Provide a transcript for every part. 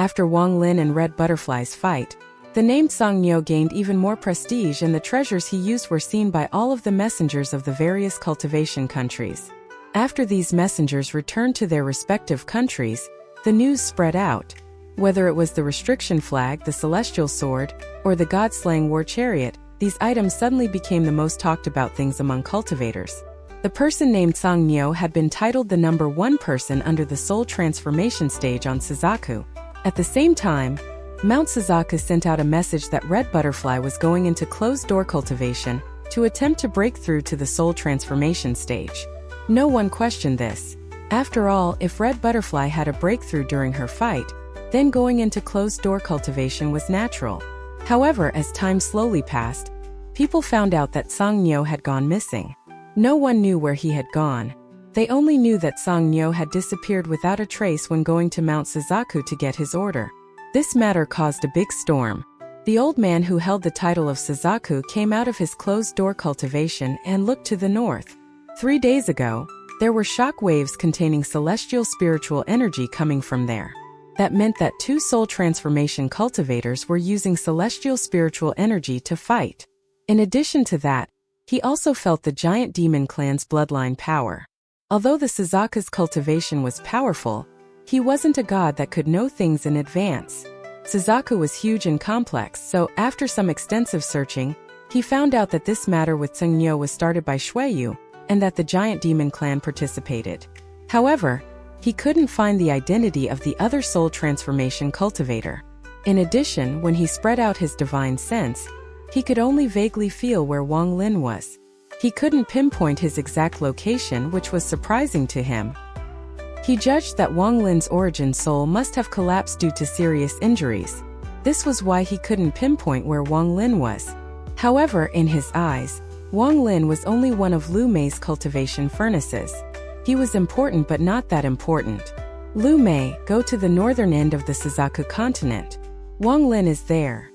After Wang Lin and Red Butterfly's fight, the name Songnyo gained even more prestige, and the treasures he used were seen by all of the messengers of the various cultivation countries. After these messengers returned to their respective countries, the news spread out. Whether it was the restriction flag, the celestial sword, or the god-slaying war chariot, these items suddenly became the most talked about things among cultivators. The person named Songnyo had been titled the #1 person under the soul transformation stage on Suzaku. At the same time, Mount Suzaku sent out a message that Red Butterfly was going into closed-door cultivation to attempt to break through to the soul transformation stage. No one questioned this. After all, if Red Butterfly had a breakthrough during her fight, then going into closed-door cultivation was natural. However, as time slowly passed, people found out that Songnyo had gone missing. No one knew where he had gone. They only knew that Songnyo had disappeared without a trace when going to Mount Suzaku to get his order. This matter caused a big storm. The old man who held the title of Suzaku came out of his closed-door cultivation and looked to the north. 3 days ago, there were shock waves containing celestial spiritual energy coming from there. That meant that 2 soul transformation cultivators were using celestial spiritual energy to fight. In addition to that, he also felt the giant demon clan's bloodline power. Although the Suzaku's cultivation was powerful, he wasn't a god that could know things in advance. Suzaku was huge and complex, so after some extensive searching, he found out that this matter with Songnyo was started by Xueyu, and that the giant demon clan participated. However, he couldn't find the identity of the other soul transformation cultivator. In addition, when he spread out his divine sense, he could only vaguely feel where Wang Lin was. He couldn't pinpoint his exact location, which was surprising to him. He judged that Wang Lin's origin soul must have collapsed due to serious injuries. This was why he couldn't pinpoint where Wang Lin was. However, in his eyes, Wang Lin was only one of Lu Mei's cultivation furnaces. He was important but not that important. Lu Mei, go to the northern end of the Suzaku continent. Wang Lin is there.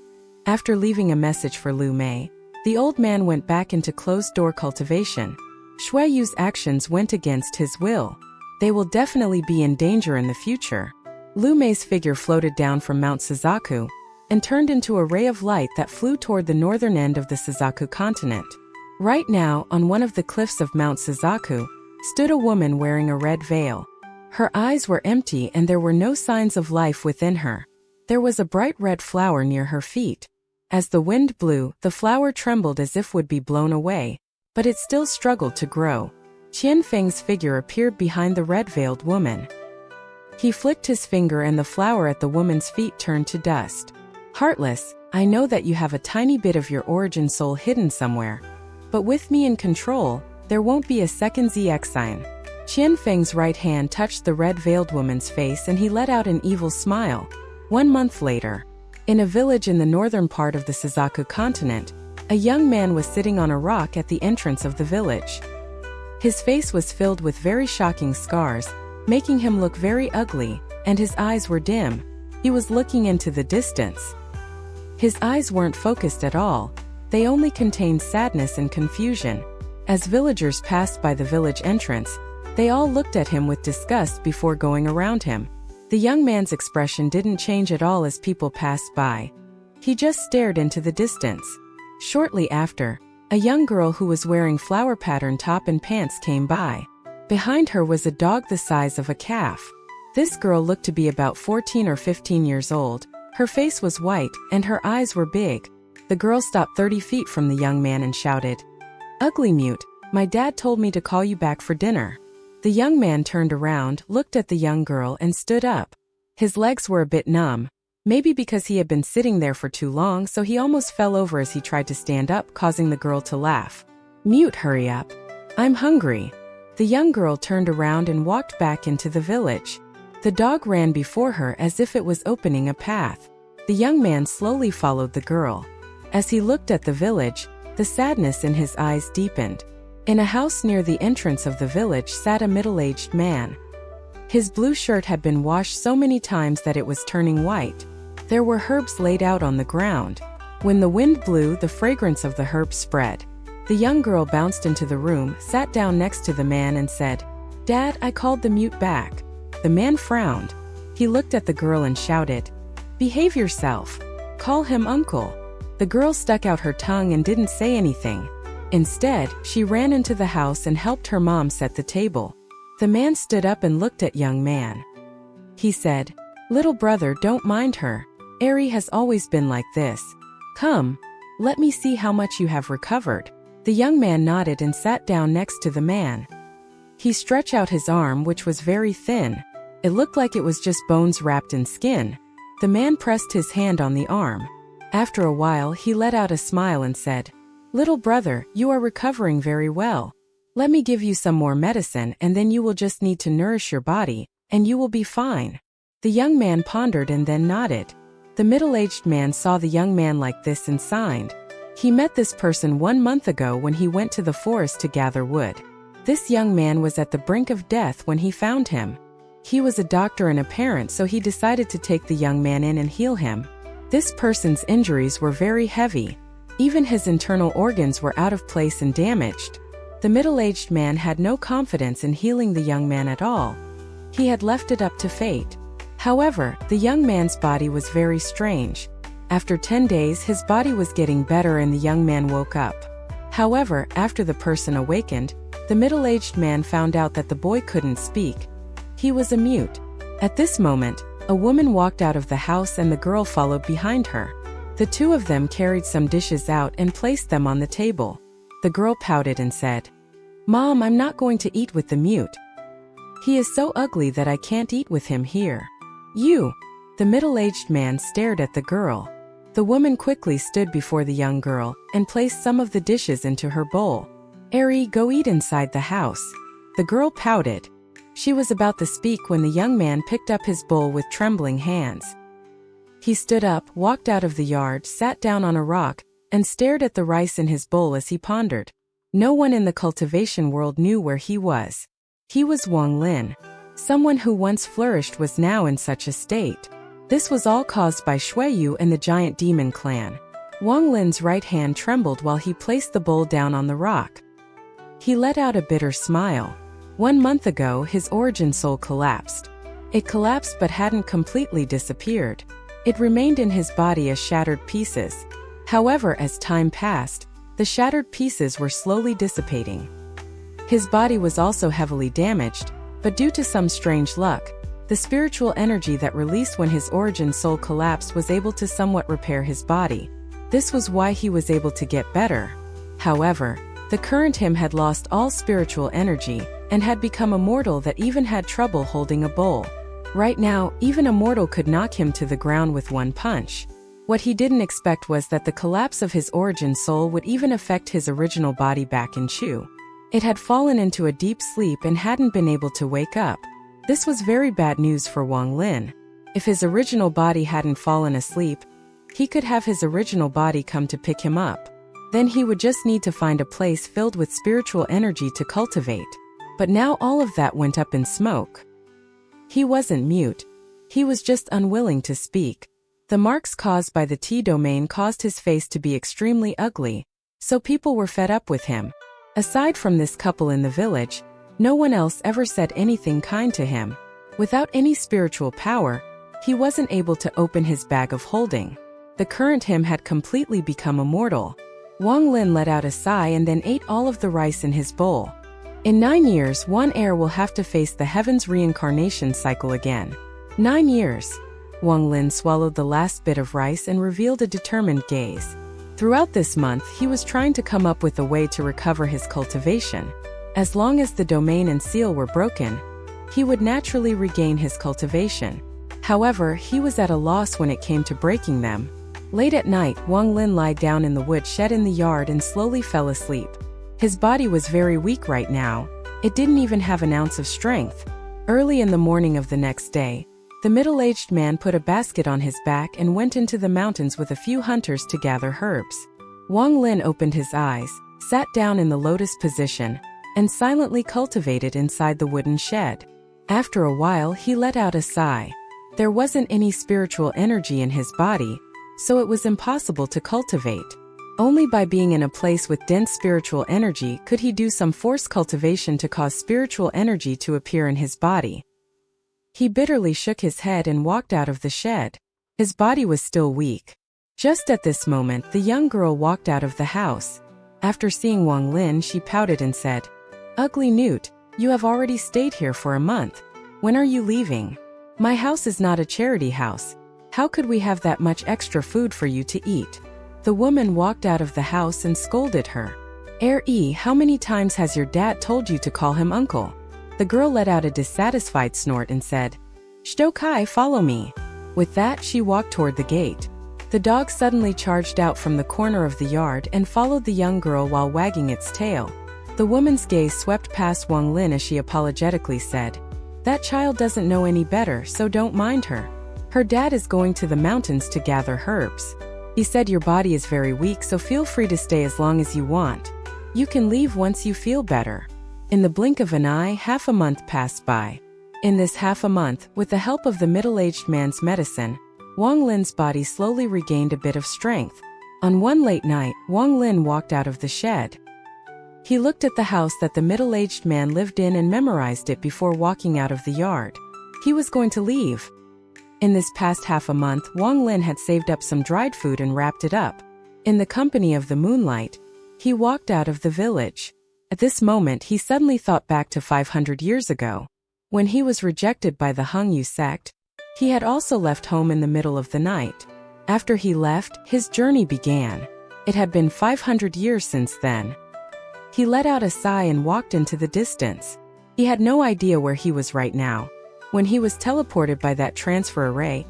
After leaving a message for Lu Mei, the old man went back into closed-door cultivation. Xueyu's actions went against his will. They will definitely be in danger in the future. Lu Mei's figure floated down from Mount Suzaku and turned into a ray of light that flew toward the northern end of the Suzaku continent. Right now, on one of the cliffs of Mount Suzaku, stood a woman wearing a red veil. Her eyes were empty and there were no signs of life within her. There was a bright red flower near her feet. As the wind blew, the flower trembled as if would be blown away, but it still struggled to grow. Qian Feng's figure appeared behind the red-veiled woman. He flicked his finger and the flower at the woman's feet turned to dust. Heartless, I know that you have a tiny bit of your origin soul hidden somewhere. But with me in control, there won't be a second XIAN. Qian Feng's right hand touched the red-veiled woman's face and he let out an evil smile. 1 month later, in a village in the northern part of the Suzaku continent, a young man was sitting on a rock at the entrance of the village. His face was filled with very shocking scars, making him look very ugly, and his eyes were dim. He was looking into the distance. His eyes weren't focused at all. They only contained sadness and confusion. As villagers passed by the village entrance, they all looked at him with disgust before going around him. The young man's expression didn't change at all as people passed by. He just stared into the distance. Shortly after, a young girl who was wearing flower-patterned top and pants came by. Behind her was a dog the size of a calf. This girl looked to be about 14 or 15 years old. Her face was white, and her eyes were big. The girl stopped 30 feet from the young man and shouted, "Ugly mute, my dad told me to call you back for dinner." The young man turned around, looked at the young girl and stood up. His legs were a bit numb. Maybe because he had been sitting there for too long, so he almost fell over as he tried to stand up, causing the girl to laugh. "Mute, hurry up. I'm hungry." The young girl turned around and walked back into the village. The dog ran before her as if it was opening a path. The young man slowly followed the girl. As he looked at the village, the sadness in his eyes deepened. In a house near the entrance of the village sat a middle-aged man. His blue shirt had been washed so many times that it was turning white. There were herbs laid out on the ground. When the wind blew, the fragrance of the herbs spread. The young girl bounced into the room, sat down next to the man and said, "Dad, I called the mute back." The man frowned. He looked at the girl and shouted, "Behave yourself. Call him uncle." The girl stuck out her tongue and didn't say anything. Instead, she ran into the house and helped her mom set the table. The man stood up and looked at young man. He said, "Little brother, don't mind her. Eri has always been like this. Come, let me see how much you have recovered." The young man nodded and sat down next to the man. He stretched out his arm, which was very thin. It looked like it was just bones wrapped in skin. The man pressed his hand on the arm. After a while, he let out a smile and said, "Little brother, you are recovering very well. Let me give you some more medicine and then you will just need to nourish your body, and you will be fine." The young man pondered and then nodded. The middle-aged man saw the young man like this and sighed. He met this person 1 month ago when he went to the forest to gather wood. This young man was at the brink of death when he found him. He was a doctor and a parent, so he decided to take the young man in and heal him. This person's injuries were very heavy. Even his internal organs were out of place and damaged. The middle-aged man had no confidence in healing the young man at all. He had left it up to fate. However, the young man's body was very strange. After 10 days, his body was getting better and the young man woke up. However, after the person awakened, the middle-aged man found out that the boy couldn't speak. He was a mute. At this moment, a woman walked out of the house and the girl followed behind her. The two of them carried some dishes out and placed them on the table. The girl pouted and said, "Mom, I'm not going to eat with the mute. He is so ugly that I can't eat with him here." "You!" The middle-aged man stared at the girl. The woman quickly stood before the young girl and placed some of the dishes into her bowl. "Eri, go eat inside the house." The girl pouted. She was about to speak when the young man picked up his bowl with trembling hands. He stood up, walked out of the yard, sat down on a rock, and stared at the rice in his bowl as he pondered. No one in the cultivation world knew where he was. He was Wang Lin. Someone who once flourished was now in such a state. This was all caused by Shuiyu and the giant demon clan. Wang Lin's right hand trembled while he placed the bowl down on the rock. He let out a bitter smile. 1 month ago, his origin soul collapsed. It collapsed but hadn't completely disappeared. It remained in his body as shattered pieces. However, as time passed, the shattered pieces were slowly dissipating. His body was also heavily damaged, but due to some strange luck, the spiritual energy that released when his origin soul collapsed was able to somewhat repair his body. This was why he was able to get better. However, the current him had lost all spiritual energy and had become a mortal that even had trouble holding a bowl. Right now, even a mortal could knock him to the ground with one punch. What he didn't expect was that the collapse of his origin soul would even affect his original body back in Chu. It had fallen into a deep sleep and hadn't been able to wake up. This was very bad news for Wang Lin. If his original body hadn't fallen asleep, he could have his original body come to pick him up. Then he would just need to find a place filled with spiritual energy to cultivate. But now all of that went up in smoke. He wasn't mute. He was just unwilling to speak. The marks caused by the T domain caused his face to be extremely ugly, so people were fed up with him. Aside from this couple in the village, no one else ever said anything kind to him. Without any spiritual power, he wasn't able to open his bag of holding. The current him had completely become immortal. Wang Lin let out a sigh and then ate all of the rice in his bowl. In 9 years, one heir will have to face the heaven's reincarnation cycle again. 9 years. Wang Lin swallowed the last bit of rice and revealed a determined gaze. Throughout this month, he was trying to come up with a way to recover his cultivation. As long as the domain and seal were broken, he would naturally regain his cultivation. However, he was at a loss when it came to breaking them. Late at night, Wang Lin lay down in the woodshed in the yard and slowly fell asleep. His body was very weak right now. It didn't even have an ounce of strength. Early in the morning of the next day, the middle-aged man put a basket on his back and went into the mountains with a few hunters to gather herbs. Wang Lin opened his eyes, sat down in the lotus position, and silently cultivated inside the wooden shed. After a while, he let out a sigh. There wasn't any spiritual energy in his body, so it was impossible to cultivate. Only by being in a place with dense spiritual energy could he do some forced cultivation to cause spiritual energy to appear in his body. He bitterly shook his head and walked out of the shed. His body was still weak. Just at this moment, the young girl walked out of the house. After seeing Wang Lin, she pouted and said, "Ugly newt, you have already stayed here for a month. When are you leaving? My house is not a charity house. How could we have that much extra food for you to eat?" The woman walked out of the house and scolded her. How many times has your dad told you to call him uncle?" The girl let out a dissatisfied snort and said, "Shtokai, follow me." With that, she walked toward the gate. The dog suddenly charged out from the corner of the yard and followed the young girl while wagging its tail. The woman's gaze swept past Wang Lin as she apologetically said, "That child doesn't know any better, so don't mind her. Her dad is going to the mountains to gather herbs. He said your body is very weak, so feel free to stay as long as you want. You can leave once you feel better." In the blink of an eye, half a month passed by. In this half a month, with the help of the middle-aged man's medicine, Wang Lin's body slowly regained a bit of strength. On one late night, Wang Lin walked out of the shed. He looked at the house that the middle-aged man lived in and memorized it before walking out of the yard. He was going to leave. In this past half a month, Wang Lin had saved up some dried food and wrapped it up. In the company of the moonlight, he walked out of the village. At this moment, he suddenly thought back to 500 years ago. When he was rejected by the Hongyu sect, he had also left home in the middle of the night. After he left, his journey began. It had been 500 years since then. He let out a sigh and walked into the distance. He had no idea where he was right now. When he was teleported by that transfer array,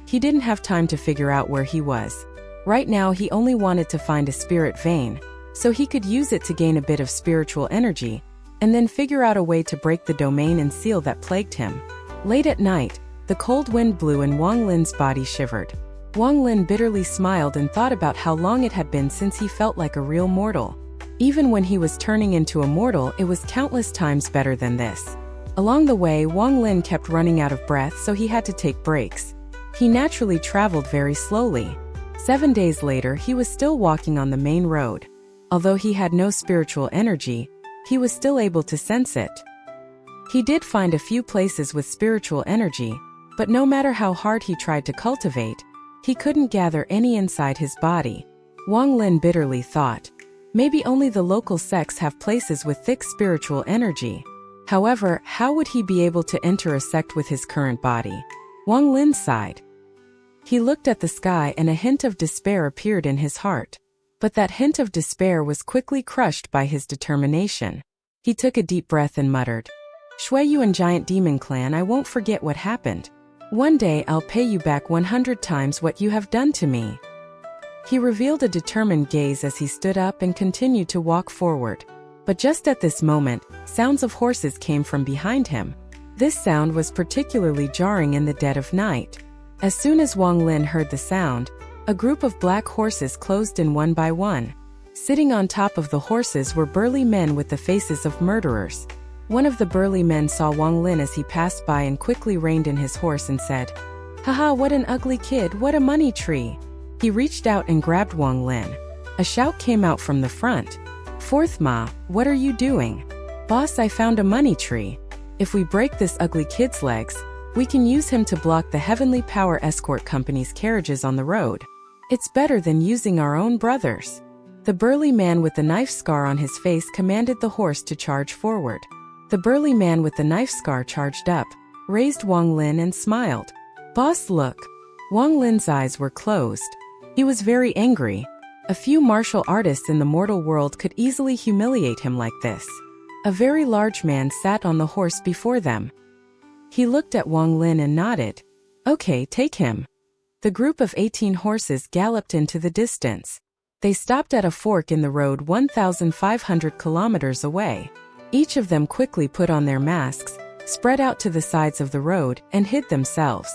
he didn't have time to figure out where he was. Right now, he only wanted to find a spirit vein, so he could use it to gain a bit of spiritual energy, and then figure out a way to break the domain and seal that plagued him. Late at night, the cold wind blew and Wang Lin's body shivered. Wang Lin bitterly smiled and thought about how long it had been since he felt like a real mortal. Even when he was turning into a mortal, it was countless times better than this. Along the way, Wang Lin kept running out of breath, so he had to take breaks. He naturally traveled very slowly. 7 days later, he was still walking on the main road. Although he had no spiritual energy, he was still able to sense it. He did find a few places with spiritual energy, but no matter how hard he tried to cultivate, he couldn't gather any inside his body. Wang Lin bitterly thought, maybe only the local sects have places with thick spiritual energy. However, how would he be able to enter a sect with his current body? Wang Lin sighed. He looked at the sky and a hint of despair appeared in his heart. But that hint of despair was quickly crushed by his determination. He took a deep breath and muttered, "Shuiyuan Giant Demon Clan, I won't forget what happened. One day I'll pay you back 100 times what you have done to me." He revealed a determined gaze as he stood up and continued to walk forward. But just at this moment, sounds of horses came from behind him. This sound was particularly jarring in the dead of night. As soon as Wang Lin heard the sound, a group of black horses closed in one by one. Sitting on top of the horses were burly men with the faces of murderers. One of the burly men saw Wang Lin as he passed by and quickly reined in his horse and said, "Haha, what an ugly kid, what a money tree." He reached out and grabbed Wang Lin. A shout came out from the front. "Fourth Ma, what are you doing?" "Boss, I found a money tree. If we break this ugly kid's legs, we can use him to block the Heavenly Power Escort Company's carriages on the road. It's better than using our own brothers." The burly man with the knife scar on his face commanded the horse to charge forward. The burly man with the knife scar charged up, raised Wang Lin and smiled. "Boss, look." Wang Lin's eyes were closed. He was very angry. A few martial artists in the mortal world could easily humiliate him like this. A very large man sat on the horse before them. He looked at Wang Lin and nodded. "Okay, take him." The group of 18 horses galloped into the distance. They stopped at a fork in the road 1,500 kilometers away. Each of them quickly put on their masks, spread out to the sides of the road, and hid themselves.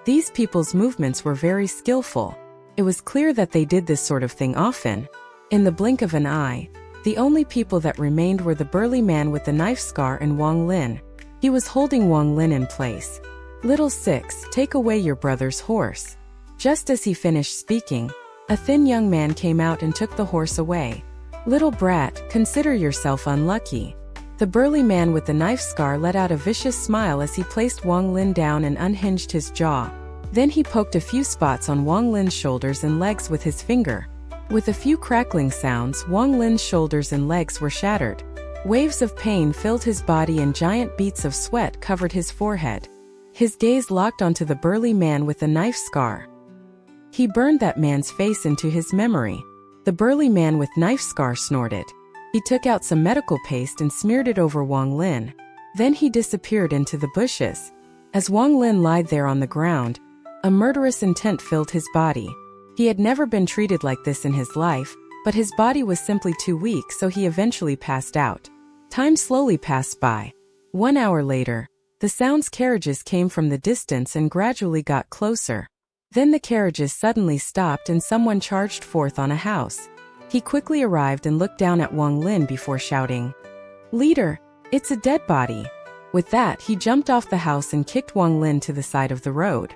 These people's movements were very skillful. It was clear that they did this sort of thing often. In the blink of an eye, the only people that remained were the burly man with the knife scar and Wang Lin. He was holding Wang Lin in place. "Little Six, take away your brother's horse." Just as he finished speaking, a thin young man came out and took the horse away. "Little brat, consider yourself unlucky. The burly man with the knife scar let out a vicious smile as he placed Wang Lin down and unhinged his jaw. Then he poked a few spots on Wang Lin's shoulders and legs with his finger. With a few crackling sounds, Wang Lin's shoulders and legs were shattered. Waves of pain filled his body and giant beads of sweat covered his forehead. His gaze locked onto the burly man with the knife scar. He burned that man's face into his memory. The burly man with knife scar snorted. He took out some medical paste and smeared it over Wang Lin. Then he disappeared into the bushes. As Wang Lin lied there on the ground, a murderous intent filled his body. He had never been treated like this in his life, but his body was simply too weak, so he eventually passed out. Time slowly passed by. 1 hour later, the sounds carriages came from the distance and gradually got closer. Then the carriages suddenly stopped and someone charged forth on a house. He quickly arrived and looked down at Wang Lin before shouting, "Leader, it's a dead body." With that, he jumped off the house and kicked Wang Lin to the side of the road.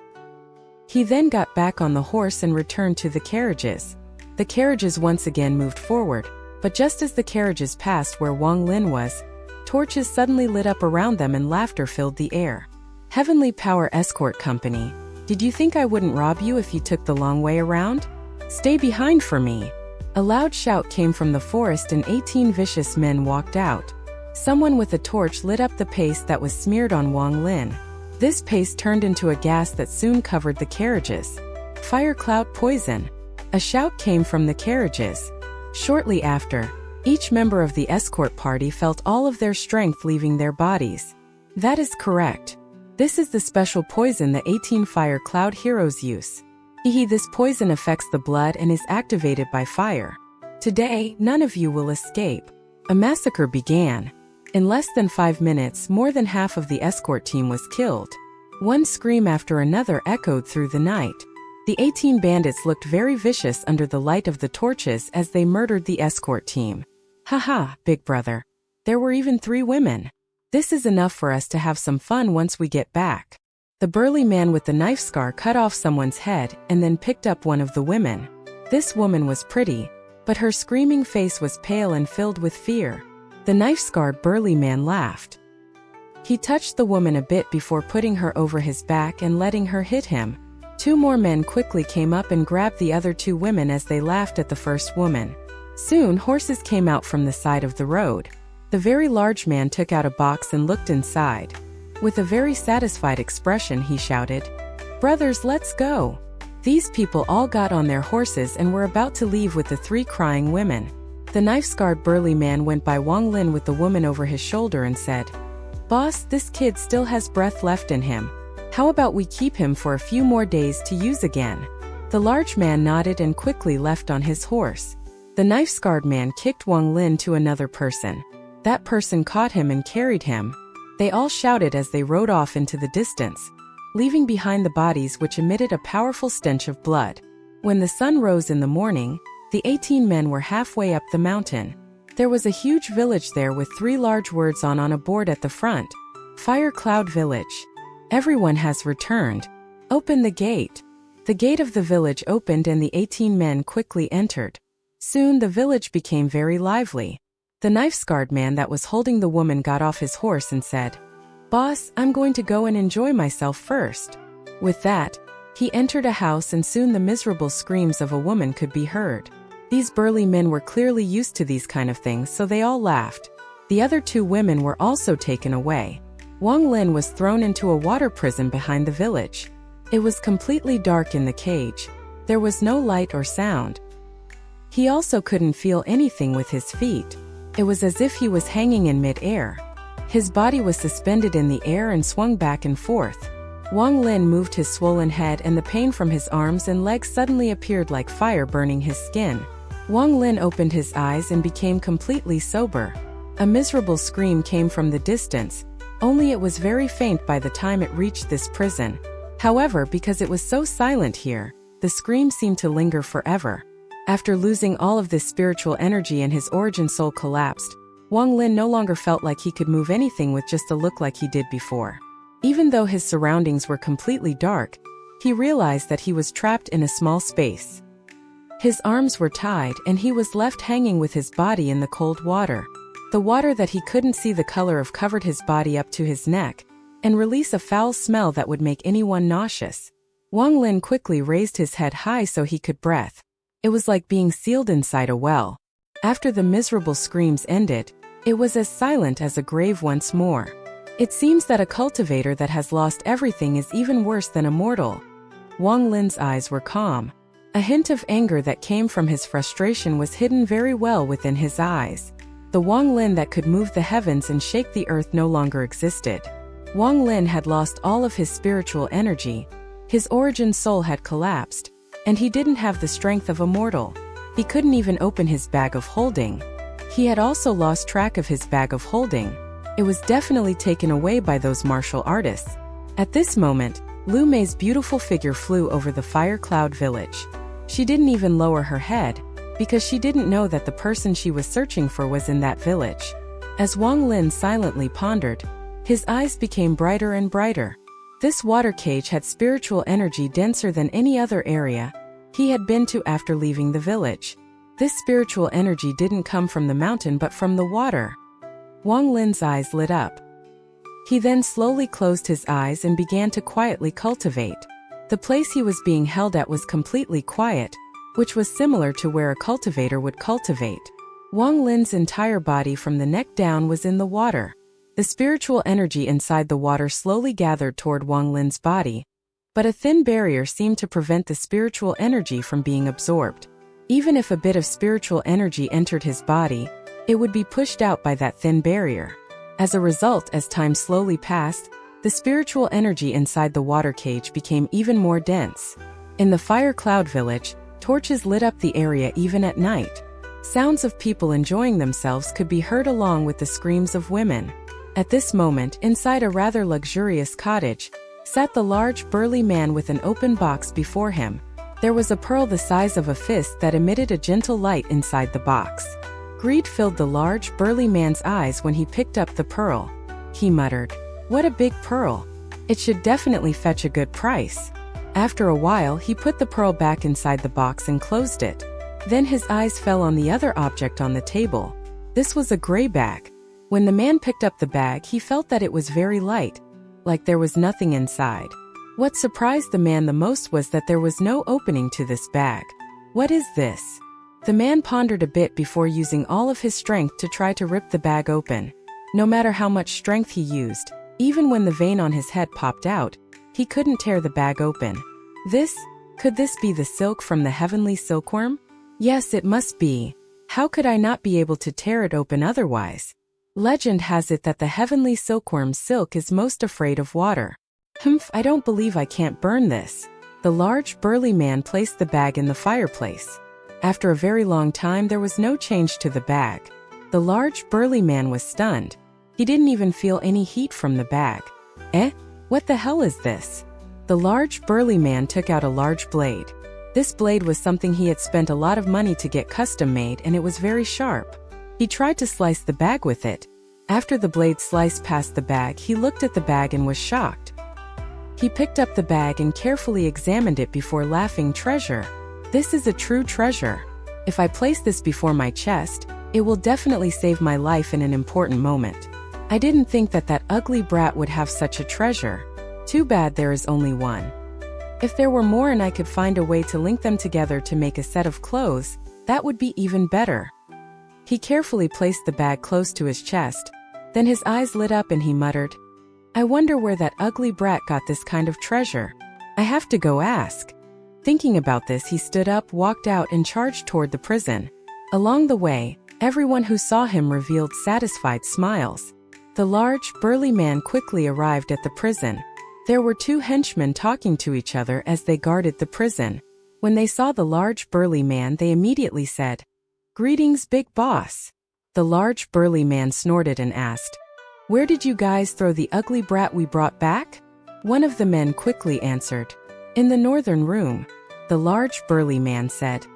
He then got back on the horse and returned to the carriages. The carriages once again moved forward, but just as the carriages passed where Wang Lin was, torches suddenly lit up around them and laughter filled the air. "Heavenly Power Escort Company, did you think I wouldn't rob you if you took the long way around? Stay behind for me." A loud shout came from the forest and 18 vicious men walked out. Someone with a torch lit up the paste that was smeared on Wang Lin. This paste turned into a gas that soon covered the carriages. "Fire cloud poison!" A shout came from the carriages. Shortly after, each member of the escort party felt all of their strength leaving their bodies. That is correct. This is the special poison the 18 fire cloud heroes use. This poison affects the blood and is activated by fire. Today, none of you will escape. A massacre began. In less than 5 minutes, more than half of the escort team was killed. One scream after another echoed through the night. The 18 bandits looked very vicious under the light of the torches as they murdered the escort team. "Haha, big brother. There were even 3 women. This is enough for us to have some fun once we get back." The burly man with the knife scar cut off someone's head and then picked up one of the women. This woman was pretty, but her screaming face was pale and filled with fear. The knife-scarred burly man laughed. He touched the woman a bit before putting her over his back and letting her hit him. 2 more men quickly came up and grabbed the other 2 women as they laughed at the first woman. Soon, horses came out from the side of the road. The very large man took out a box and looked inside. With a very satisfied expression, he shouted, "Brothers, let's go." These people all got on their horses and were about to leave with the 3 crying women. The knife-scarred burly man went by Wang Lin with the woman over his shoulder and said, "Boss, this kid still has breath left in him. How about we keep him for a few more days to use again?" The large man nodded and quickly left on his horse. The knife-scarred man kicked Wang Lin to another person. That person caught him and carried him. They all shouted as they rode off into the distance, leaving behind the bodies which emitted a powerful stench of blood. When the sun rose in the morning, the 18 men were halfway up the mountain. There was a huge village there with 3 large words on a board at the front. "Fire Cloud Village. Everyone has returned. Open the gate." The gate of the village opened and the 18 men quickly entered. Soon the village became very lively. The knife-scarred man that was holding the woman got off his horse and said, "Boss, I'm going to go and enjoy myself first." With that, he entered a house and soon the miserable screams of a woman could be heard. These burly men were clearly used to these kind of things, so they all laughed. The other 2 women were also taken away. Wang Lin was thrown into a water prison behind the village. It was completely dark in the cage. There was no light or sound. He also couldn't feel anything with his feet. It was as if he was hanging in mid-air. His body was suspended in the air and swung back and forth. Wang Lin moved his swollen head and the pain from his arms and legs suddenly appeared like fire burning his skin. Wang Lin opened his eyes and became completely sober. A miserable scream came from the distance, only it was very faint by the time it reached this prison. However, because it was so silent here, the scream seemed to linger forever. After losing all of this spiritual energy and his origin soul collapsed, Wang Lin no longer felt like he could move anything with just a look like he did before. Even though his surroundings were completely dark, he realized that he was trapped in a small space. His arms were tied and he was left hanging with his body in the cold water. The water that he couldn't see the color of covered his body up to his neck and release a foul smell that would make anyone nauseous. Wang Lin quickly raised his head high so he could breathe. It was like being sealed inside a well. After the miserable screams ended, it was as silent as a grave once more. It seems that a cultivator that has lost everything is even worse than a mortal. Wang Lin's eyes were calm. A hint of anger that came from his frustration was hidden very well within his eyes. The Wang Lin that could move the heavens and shake the earth no longer existed. Wang Lin had lost all of his spiritual energy. His origin soul had collapsed, and he didn't have the strength of a mortal. He couldn't even open his bag of holding. He had also lost track of his bag of holding. It was definitely taken away by those martial artists. At this moment, Lu Mei's beautiful figure flew over the fire cloud village. She didn't even lower her head, because she didn't know that the person she was searching for was in that village. As Wang Lin silently pondered, his eyes became brighter and brighter. This water cage had spiritual energy denser than any other area he had been to after leaving the village. This spiritual energy didn't come from the mountain but from the water. Wang Lin's eyes lit up. He then slowly closed his eyes and began to quietly cultivate. The place he was being held at was completely quiet, which was similar to where a cultivator would cultivate. Wang Lin's entire body from the neck down was in the water. The spiritual energy inside the water slowly gathered toward Wang Lin's body, but a thin barrier seemed to prevent the spiritual energy from being absorbed. Even if a bit of spiritual energy entered his body, it would be pushed out by that thin barrier. As a result, as time slowly passed, the spiritual energy inside the water cage became even more dense. In the fire cloud village, torches lit up the area even at night. Sounds of people enjoying themselves could be heard along with the screams of women. At this moment, inside a rather luxurious cottage, sat the large burly man with an open box before him. There was a pearl the size of a fist that emitted a gentle light inside the box. Greed filled the large burly man's eyes when he picked up the pearl. He muttered, "What a big pearl! It should definitely fetch a good price." After a while, he put the pearl back inside the box and closed it. Then his eyes fell on the other object on the table. This was a gray bag. When the man picked up the bag, he felt that it was very light, like there was nothing inside. What surprised the man the most was that there was no opening to this bag. What is this? The man pondered a bit before using all of his strength to try to rip the bag open. No matter how much strength he used, even when the vein on his head popped out, he couldn't tear the bag open. Could this be the silk from the heavenly silkworm? Yes, it must be. How could I not be able to tear it open otherwise? Legend has it that the heavenly silkworm's silk is most afraid of water. I don't believe I can't burn this. The large burly man placed the bag in the fireplace. After a very long time, there was no change to the bag. The large burly man was stunned. He didn't even feel any heat from the bag. What the hell is this? The large burly man took out a large blade. This blade was something he had spent a lot of money to get custom made, and it was very sharp. He tried to slice the bag with it. After the blade sliced past the bag, he looked at the bag and was shocked. He picked up the bag and carefully examined it before laughing. Treasure. This is a true treasure. If I place this before my chest, it will definitely save my life in an important moment. I didn't think that that ugly brat would have such a treasure. Too bad there is only one. If there were more and I could find a way to link them together to make a set of clothes, that would be even better. He carefully placed the bag close to his chest. Then his eyes lit up and he muttered, "I wonder where that ugly brat got this kind of treasure. I have to go ask." Thinking about this, he stood up, walked out, and charged toward the prison. Along the way, everyone who saw him revealed satisfied smiles. The large, burly man quickly arrived at the prison. There were two henchmen talking to each other as they guarded the prison. When they saw the large, burly man, they immediately said, "Greetings, big boss." The large, burly man snorted and asked, "Where did you guys throw the ugly brat we brought back?" One of the men quickly answered, "In the northern room." The large, burly man said,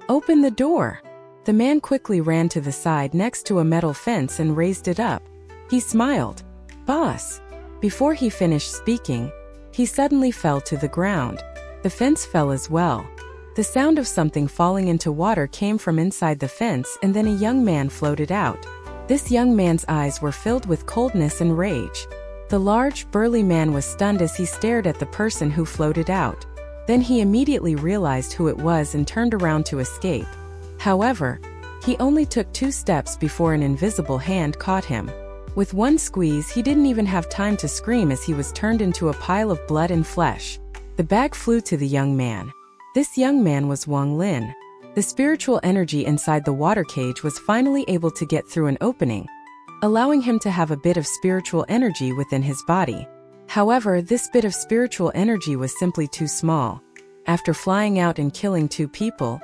"Open the door." The man quickly ran to the side next to a metal fence and raised it up. He smiled. "Boss." Before he finished speaking, he suddenly fell to the ground. The fence fell as well. The sound of something falling into water came from inside the fence, and then a young man floated out. This young man's eyes were filled with coldness and rage. The large, burly man was stunned as he stared at the person who floated out. Then he immediately realized who it was and turned around to escape. However, he only took 2 steps before an invisible hand caught him. With one squeeze, he didn't even have time to scream as he was turned into a pile of blood and flesh. The bag flew to the young man. This young man was Wang Lin. The spiritual energy inside the water cage was finally able to get through an opening, allowing him to have a bit of spiritual energy within his body. However, this bit of spiritual energy was simply too small. After flying out and killing 2 people,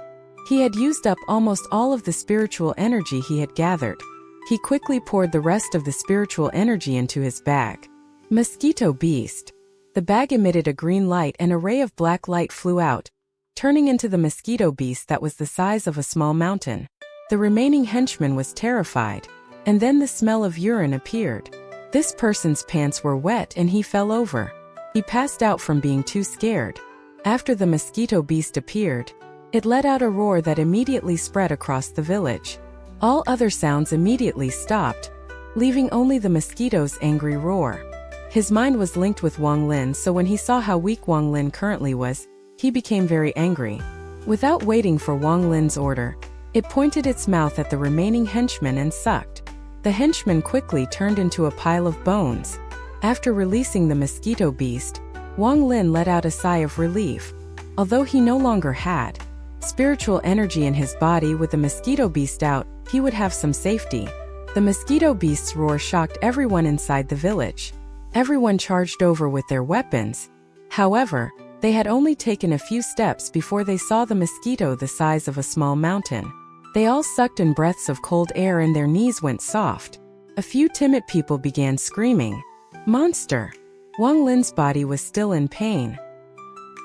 he had used up almost all of the spiritual energy he had gathered. He quickly poured the rest of the spiritual energy into his bag. Mosquito beast. The bag emitted a green light and a ray of black light flew out, turning into the mosquito beast that was the size of a small mountain. The remaining henchman was terrified, and then the smell of urine appeared. This person's pants were wet and he fell over. He passed out from being too scared. After the mosquito beast appeared, it let out a roar that immediately spread across the village. All other sounds immediately stopped, leaving only the mosquito's angry roar. His mind was linked with Wang Lin, so when he saw how weak Wang Lin currently was, he became very angry. Without waiting for Wang Lin's order, it pointed its mouth at the remaining henchman and sucked. The henchman quickly turned into a pile of bones. After releasing the mosquito beast, Wang Lin let out a sigh of relief. Although he no longer had spiritual energy in his body, with the mosquito beast out, he would have some safety. The mosquito beast's roar shocked everyone inside the village. Everyone charged over with their weapons. However, they had only taken a few steps before they saw the mosquito the size of a small mountain. They all sucked in breaths of cold air and their knees went soft. A few timid people began screaming, "Monster!" Wang Lin's body was still in pain.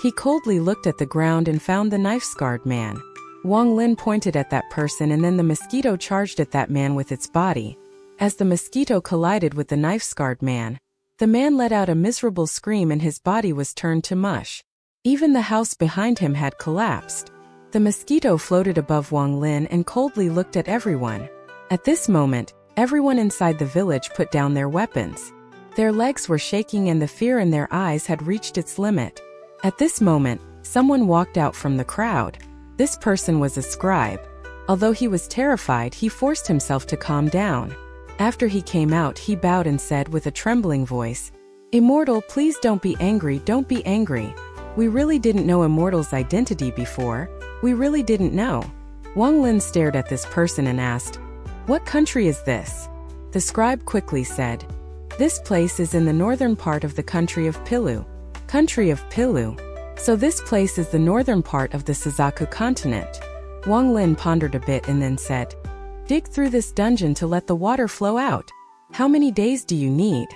He coldly looked at the ground and found the knife-scarred man. Wang Lin pointed at that person and then the mosquito charged at that man with its body. As the mosquito collided with the knife-scarred man, the man let out a miserable scream and his body was turned to mush. Even the house behind him had collapsed. The mosquito floated above Wang Lin and coldly looked at everyone. At this moment, everyone inside the village put down their weapons. Their legs were shaking and the fear in their eyes had reached its limit. At this moment, someone walked out from the crowd. This person was a scribe. Although he was terrified, he forced himself to calm down. After he came out, he bowed and said with a trembling voice, "Immortal, please don't be angry, don't be angry. We really didn't know Immortal's identity before. We really didn't know." Wang Lin stared at this person and asked, "What country is this?" The scribe quickly said, "This place is in the northern part of the country of Pilu." Country of Pilu. So this place is the northern part of the Suzaku continent. Wang Lin pondered a bit and then said, "Dig through this dungeon to let the water flow out. How many days do you need?"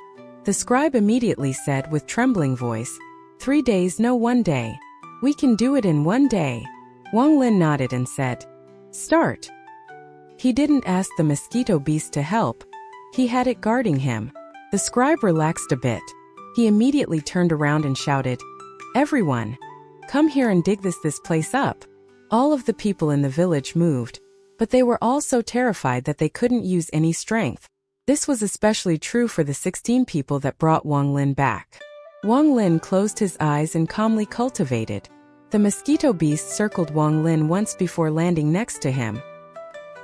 The scribe immediately said with trembling voice, 3 days, no 1 day. We can do it in 1 day. Wang Lin nodded and said, "Start." He didn't ask the mosquito beast to help. He had it guarding him. The scribe relaxed a bit. He immediately turned around and shouted, "Everyone, come here and dig this place up." All of the people in the village moved, but they were all so terrified that they couldn't use any strength. This was especially true for the 16 people that brought Wang Lin back. Wang Lin closed his eyes and calmly cultivated. The mosquito beast circled Wang Lin once before landing next to him.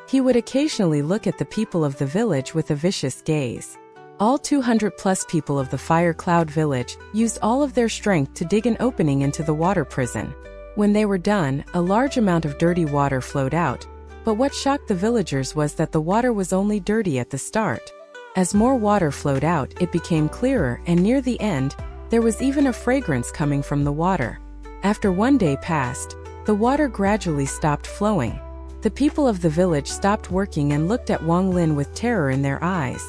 He would occasionally look at the people of the village with a vicious gaze. All 200+ people of the Fire Cloud village used all of their strength to dig an opening into the water prison. When they were done, a large amount of dirty water flowed out, but what shocked the villagers was that the water was only dirty at the start. As more water flowed out, it became clearer, and near the end, there was even a fragrance coming from the water. After 1 day passed, the water gradually stopped flowing. The people of the village stopped working and looked at Wang Lin with terror in their eyes.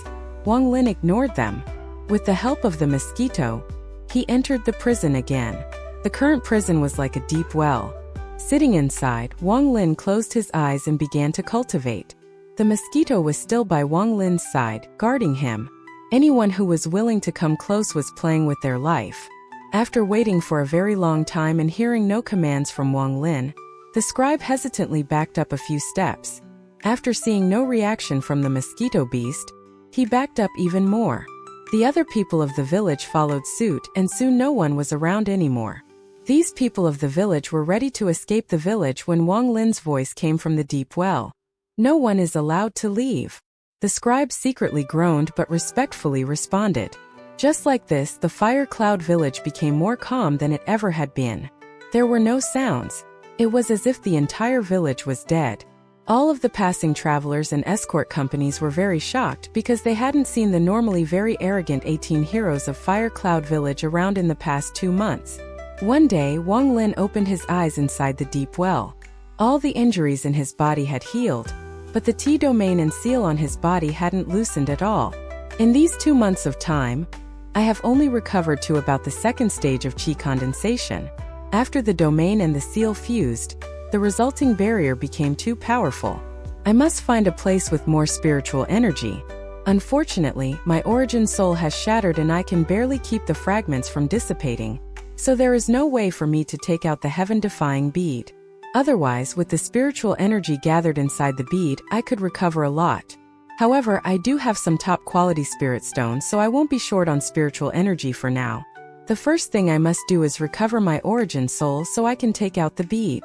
Wang Lin ignored them. With the help of the mosquito, he entered the prison again. The current prison was like a deep well. Sitting inside, Wang Lin closed his eyes and began to cultivate. The mosquito was still by Wang Lin's side, guarding him. Anyone who was willing to come close was playing with their life. After waiting for a very long time and hearing no commands from Wang Lin, the scribe hesitantly backed up a few steps. After seeing no reaction from the mosquito beast, he backed up even more. The other people of the village followed suit, and soon no one was around anymore. These people of the village were ready to escape the village when Wang Lin's voice came from the deep well. "No one is allowed to leave." The scribe secretly groaned but respectfully responded. Just like this, the fire cloud village became more calm than it ever had been. There were no sounds. It was as if the entire village was dead. All of the passing travelers and escort companies were very shocked because they hadn't seen the normally very arrogant 18 heroes of Fire Cloud Village around in the past 2 months. One day, Wang Lin opened his eyes inside the deep well. All the injuries in his body had healed, but the T domain and seal on his body hadn't loosened at all. In these 2 months of time, I have only recovered to about the second stage of qi condensation. After the domain and the seal fused, the resulting barrier became too powerful. I must find a place with more spiritual energy. Unfortunately, my origin soul has shattered and I can barely keep the fragments from dissipating, so there is no way for me to take out the heaven-defying bead. Otherwise, with the spiritual energy gathered inside the bead, I could recover a lot. However, I do have some top-quality spirit stones, so I won't be short on spiritual energy for now. The first thing I must do is recover my origin soul so I can take out the bead.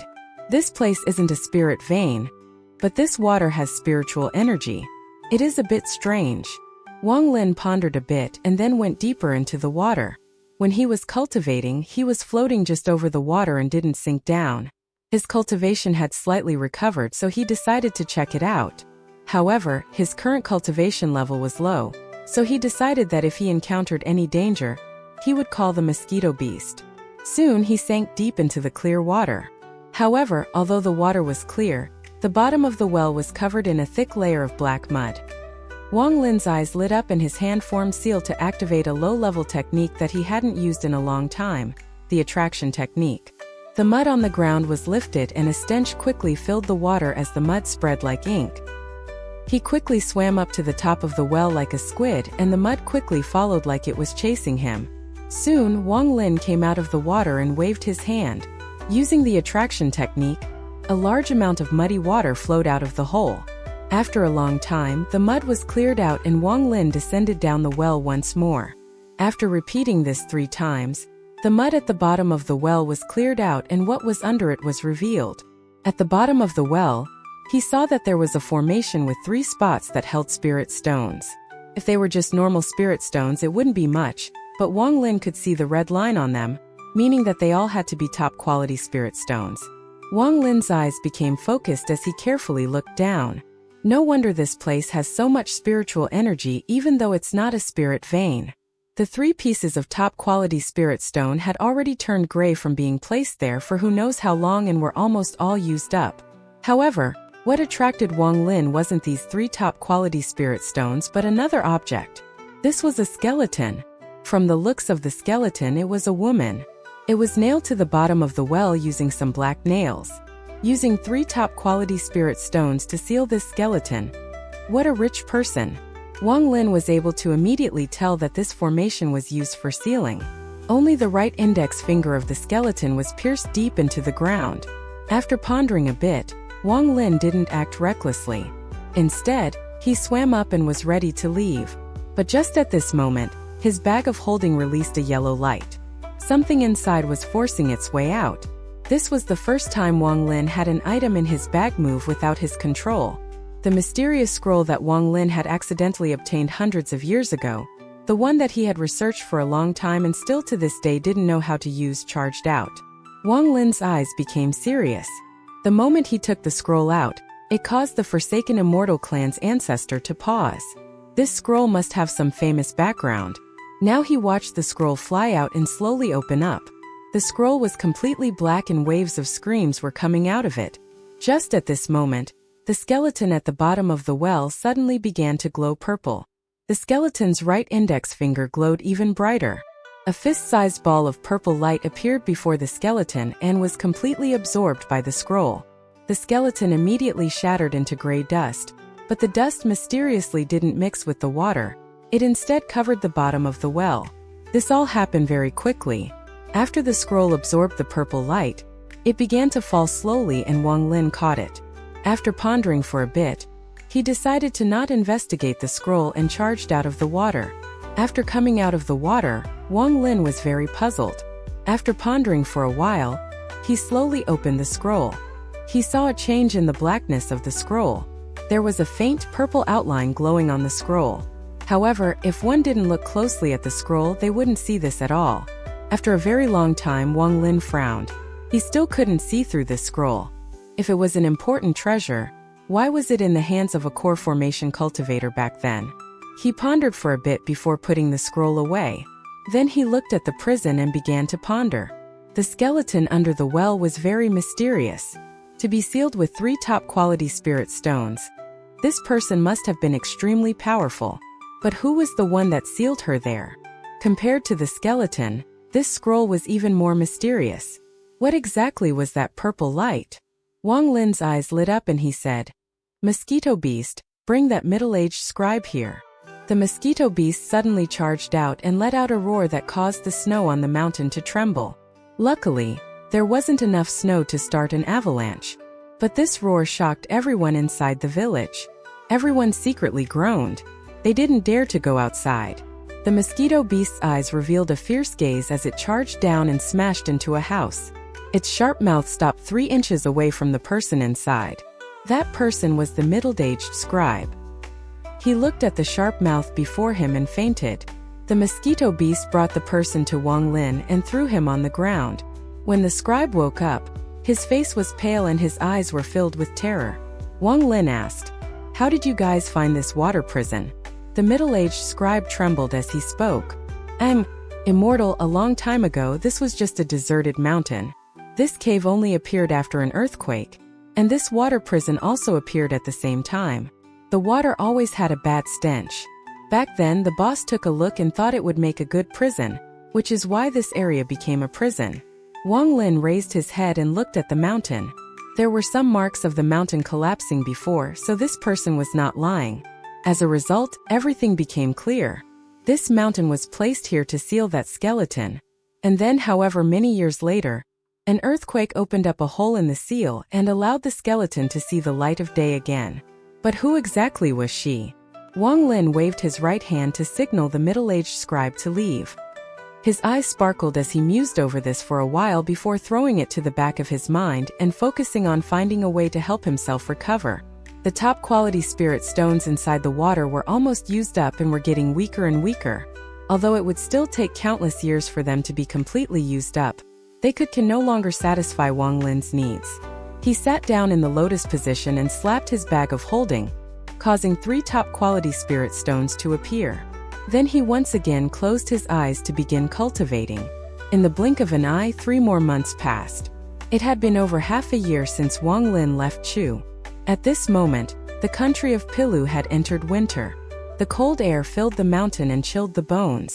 This place isn't a spirit vein, but this water has spiritual energy. It is a bit strange. Wang Lin pondered a bit and then went deeper into the water. When he was cultivating, he was floating just over the water and didn't sink down. His cultivation had slightly recovered, so he decided to check it out. However, his current cultivation level was low, so he decided that if he encountered any danger, he would call the mosquito beast. Soon he sank deep into the clear water. However, although the water was clear, the bottom of the well was covered in a thick layer of black mud. Wang Lin's eyes lit up and his hand formed seal to activate a low-level technique that he hadn't used in a long time, the attraction technique. The mud on the ground was lifted and a stench quickly filled the water as the mud spread like ink. He quickly swam up to the top of the well like a squid, and the mud quickly followed like it was chasing him. Soon, Wang Lin came out of the water and waved his hand. Using the attraction technique, a large amount of muddy water flowed out of the hole. After a long time, the mud was cleared out and Wang Lin descended down the well once more. After repeating this 3 times, the mud at the bottom of the well was cleared out and what was under it was revealed. At the bottom of the well, he saw that there was a formation with 3 spots that held spirit stones. If they were just normal spirit stones, it wouldn't be much, but Wang Lin could see the red line on them, meaning that they all had to be top-quality spirit stones. Wang Lin's eyes became focused as he carefully looked down. No wonder this place has so much spiritual energy even though it's not a spirit vein. The 3 pieces of top-quality spirit stone had already turned gray from being placed there for who knows how long and were almost all used up. However, what attracted Wang Lin wasn't these 3 top-quality spirit stones but another object. This was a skeleton. From the looks of the skeleton, it was a woman. It was nailed to the bottom of the well using some black nails. Using 3 top-quality spirit stones to seal this skeleton. What a rich person. Wang Lin was able to immediately tell that this formation was used for sealing. Only the right index finger of the skeleton was pierced deep into the ground. After pondering a bit, Wang Lin didn't act recklessly. Instead, he swam up and was ready to leave. But just at this moment, his bag of holding released a yellow light. Something inside was forcing its way out. This was the first time Wang Lin had an item in his bag move without his control. The mysterious scroll that Wang Lin had accidentally obtained hundreds of years ago, the one that he had researched for a long time and still to this day didn't know how to use, charged out. Wang Lin's eyes became serious. The moment he took the scroll out, it caused the Forsaken Immortal clan's ancestor to pause. This scroll must have some famous background. Now he watched the scroll fly out and slowly open up. The scroll was completely black and waves of screams were coming out of it. Just at this moment, the skeleton at the bottom of the well suddenly began to glow purple. The skeleton's right index finger glowed even brighter. A fist-sized ball of purple light appeared before the skeleton and was completely absorbed by the scroll. The skeleton immediately shattered into gray dust, but the dust mysteriously didn't mix with the water. It instead covered the bottom of the well. This all happened very quickly. After the scroll absorbed the purple light, it began to fall slowly and Wang Lin caught it. After pondering for a bit, he decided to not investigate the scroll and charged out of the water. After coming out of the water, Wang Lin was very puzzled. After pondering for a while, he slowly opened the scroll. He saw a change in the blackness of the scroll. There was a faint purple outline glowing on the scroll. However, if one didn't look closely at the scroll, they wouldn't see this at all. After a very long time, Wang Lin frowned. He still couldn't see through this scroll. If it was an important treasure, why was it in the hands of a core formation cultivator back then? He pondered for a bit before putting the scroll away. Then he looked at the prison and began to ponder. The skeleton under the well was very mysterious. To be sealed with 3 top-quality spirit stones. This person must have been extremely powerful. But who was the one that sealed her there? Compared to the skeleton, this scroll was even more mysterious. What exactly was that purple light? Wang Lin's eyes lit up and he said, "Mosquito beast, bring that middle-aged scribe here." The mosquito beast suddenly charged out and let out a roar that caused the snow on the mountain to tremble. Luckily, there wasn't enough snow to start an avalanche. But this roar shocked everyone inside the village. Everyone secretly groaned. They didn't dare to go outside. The mosquito beast's eyes revealed a fierce gaze as it charged down and smashed into a house. Its sharp mouth stopped 3 inches away from the person inside. That person was the middle-aged scribe. He looked at the sharp mouth before him and fainted. The mosquito beast brought the person to Wang Lin and threw him on the ground. When the scribe woke up, his face was pale and his eyes were filled with terror. Wang Lin asked, "How did you guys find this water prison?" The middle-aged scribe trembled as he spoke. "I'm immortal. A long time ago, this was just a deserted mountain. This cave only appeared after an earthquake. And this water prison also appeared at the same time. The water always had a bad stench. Back then, the boss took a look and thought it would make a good prison, which is why this area became a prison." Wang Lin raised his head and looked at the mountain. There were some marks of the mountain collapsing before, so this person was not lying. As a result, everything became clear. This mountain was placed here to seal that skeleton. And then, however many years later, an earthquake opened up a hole in the seal and allowed the skeleton to see the light of day again. But who exactly was she? Wang Lin waved his right hand to signal the middle-aged scribe to leave. His eyes sparkled as he mused over this for a while before throwing it to the back of his mind and focusing on finding a way to help himself recover. The top-quality spirit stones inside the water were almost used up and were getting weaker and weaker. Although it would still take countless years for them to be completely used up, they can no longer satisfy Wang Lin's needs. He sat down in the lotus position and slapped his bag of holding, causing 3 top-quality spirit stones to appear. Then he once again closed his eyes to begin cultivating. In the blink of an eye, 3 more months passed. It had been over half a year since Wang Lin left Chu. At this moment, the country of Pilu had entered winter. The cold air filled the mountain and chilled the bones.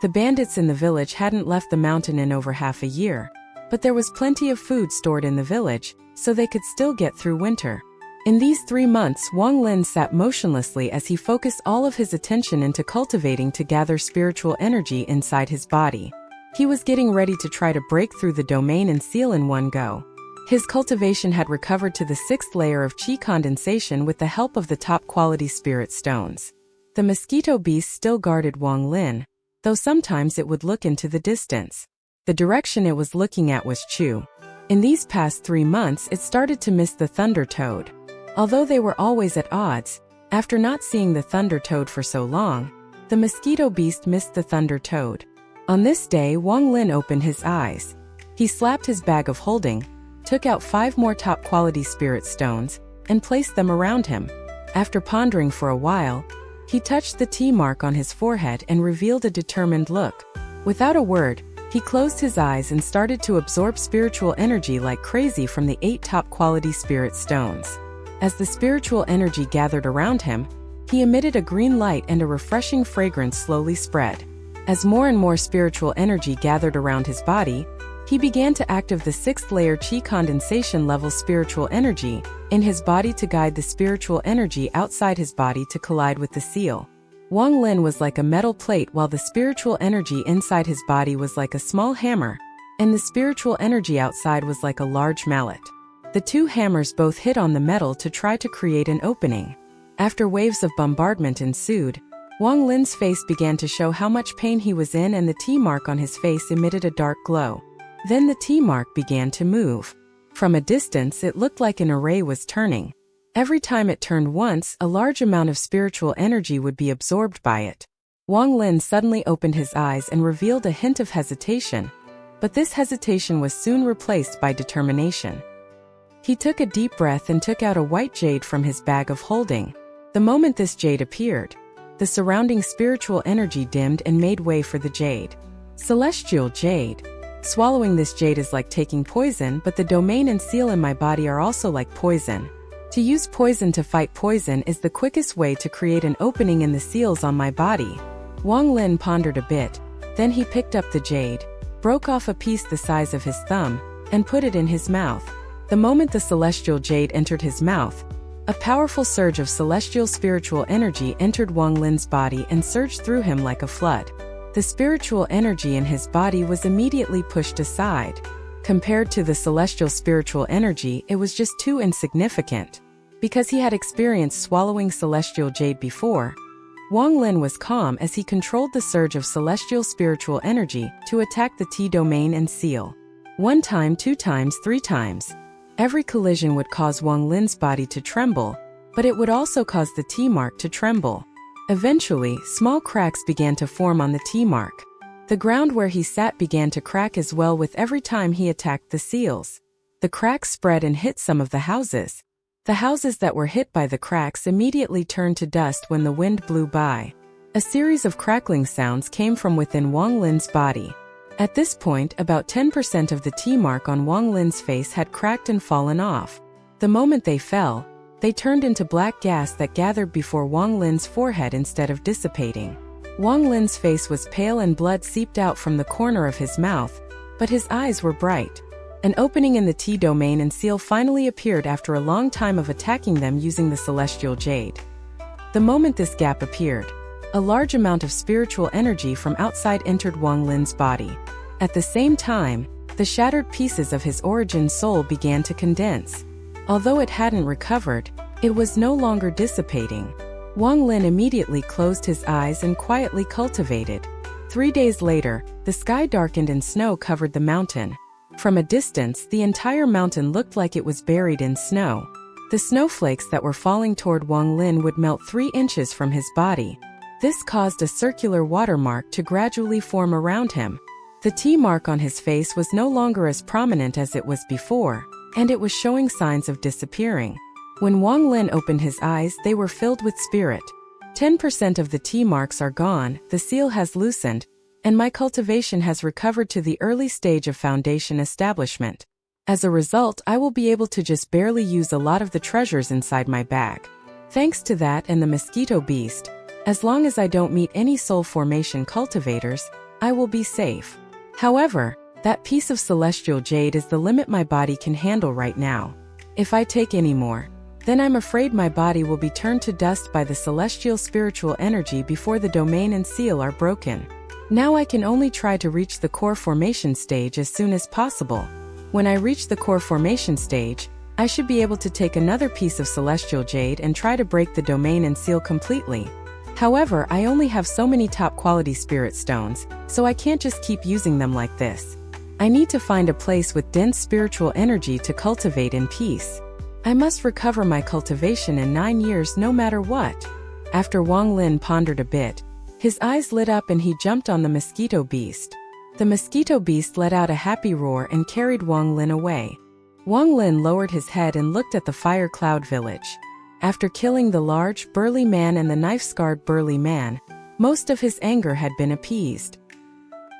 The bandits in the village hadn't left the mountain in over half a year, but there was plenty of food stored in the village, so they could still get through winter. In these 3 months, Wang Lin sat motionlessly as he focused all of his attention into cultivating to gather spiritual energy inside his body. He was getting ready to try to break through the domain and seal in one go. His cultivation had recovered to the 6th layer of qi condensation with the help of the top-quality spirit stones. The mosquito beast still guarded Wang Lin, though sometimes it would look into the distance. The direction it was looking at was Chu. In these past 3 months, it started to miss the thunder toad. Although they were always at odds, after not seeing the thunder toad for so long, the mosquito beast missed the thunder toad. On this day, Wang Lin opened his eyes. He slapped his bag of holding, took out 5 more top-quality spirit stones, and placed them around him. After pondering for a while, he touched the T mark on his forehead and revealed a determined look. Without a word, he closed his eyes and started to absorb spiritual energy like crazy from the 8 top-quality spirit stones. As the spiritual energy gathered around him, he emitted a green light and a refreshing fragrance slowly spread. As more and more spiritual energy gathered around his body, he began to activate the 6th layer qi condensation level spiritual energy in his body to guide the spiritual energy outside his body to collide with the seal. Wang Lin was like a metal plate while the spiritual energy inside his body was like a small hammer, and the spiritual energy outside was like a large mallet. The two hammers both hit on the metal to try to create an opening. After waves of bombardment ensued, Wang Lin's face began to show how much pain he was in, and the T-mark on his face emitted a dark glow. Then the T-mark began to move. From a distance, it looked like an array was turning. Every time it turned once, a large amount of spiritual energy would be absorbed by it. Wang Lin suddenly opened his eyes and revealed a hint of hesitation. But this hesitation was soon replaced by determination. He took a deep breath and took out a white jade from his bag of holding. The moment this jade appeared, the surrounding spiritual energy dimmed and made way for the jade. Celestial Jade. Swallowing this jade is like taking poison, but the domain and seal in my body are also like poison. To use poison to fight poison is the quickest way to create an opening in the seals on my body. Wang Lin pondered a bit. Then he picked up the jade, broke off a piece the size of his thumb, and put it in his mouth. The moment the celestial jade entered his mouth, a powerful surge of celestial spiritual energy entered Wang Lin's body and surged through him like a flood. The spiritual energy in his body was immediately pushed aside. Compared to the celestial spiritual energy, it was just too insignificant. Because he had experienced swallowing celestial jade before, Wang Lin was calm as he controlled the surge of celestial spiritual energy to attack the T-domain and seal. 1 time, 2 times, 3 times. Every collision would cause Wang Lin's body to tremble, but it would also cause the T-mark to tremble. Eventually, small cracks began to form on the T-mark. The ground where he sat began to crack as well with every time he attacked the seals. The cracks spread and hit some of the houses. The houses that were hit by the cracks immediately turned to dust when the wind blew by. A series of crackling sounds came from within Wang Lin's body. At this point, about 10% of the T-mark on Wang Lin's face had cracked and fallen off. The moment they fell, they turned into black gas that gathered before Wang Lin's forehead instead of dissipating. Wang Lin's face was pale and blood seeped out from the corner of his mouth, but his eyes were bright. An opening in the T-domain and seal finally appeared after a long time of attacking them using the celestial jade. The moment this gap appeared, a large amount of spiritual energy from outside entered Wang Lin's body. At the same time, the shattered pieces of his origin soul began to condense. Although it hadn't recovered, it was no longer dissipating. Wang Lin immediately closed his eyes and quietly cultivated. 3 days later, the sky darkened and snow covered the mountain. From a distance, the entire mountain looked like it was buried in snow. The snowflakes that were falling toward Wang Lin would melt 3 inches from his body. This caused a circular watermark to gradually form around him. The T-mark on his face was no longer as prominent as it was before, and it was showing signs of disappearing. When Wang Lin opened his eyes, they were filled with spirit. 10% of the T-marks are gone, the seal has loosened, and my cultivation has recovered to the early stage of foundation establishment. As a result, I will be able to just barely use a lot of the treasures inside my bag. Thanks to that and the mosquito beast, as long as I don't meet any soul formation cultivators, I will be safe. However, that piece of celestial jade is the limit my body can handle right now. If I take any more, then I'm afraid my body will be turned to dust by the celestial spiritual energy before the domain and seal are broken. Now I can only try to reach the core formation stage as soon as possible. When I reach the core formation stage, I should be able to take another piece of celestial jade and try to break the domain and seal completely. However, I only have so many top quality spirit stones, so I can't just keep using them like this. I need to find a place with dense spiritual energy to cultivate in peace. I must recover my cultivation in 9 years no matter what. After Wang Lin pondered a bit, his eyes lit up and he jumped on the mosquito beast. The mosquito beast let out a happy roar and carried Wang Lin away. Wang Lin lowered his head and looked at the fire cloud village. After killing the large, burly man and the knife-scarred burly man, most of his anger had been appeased.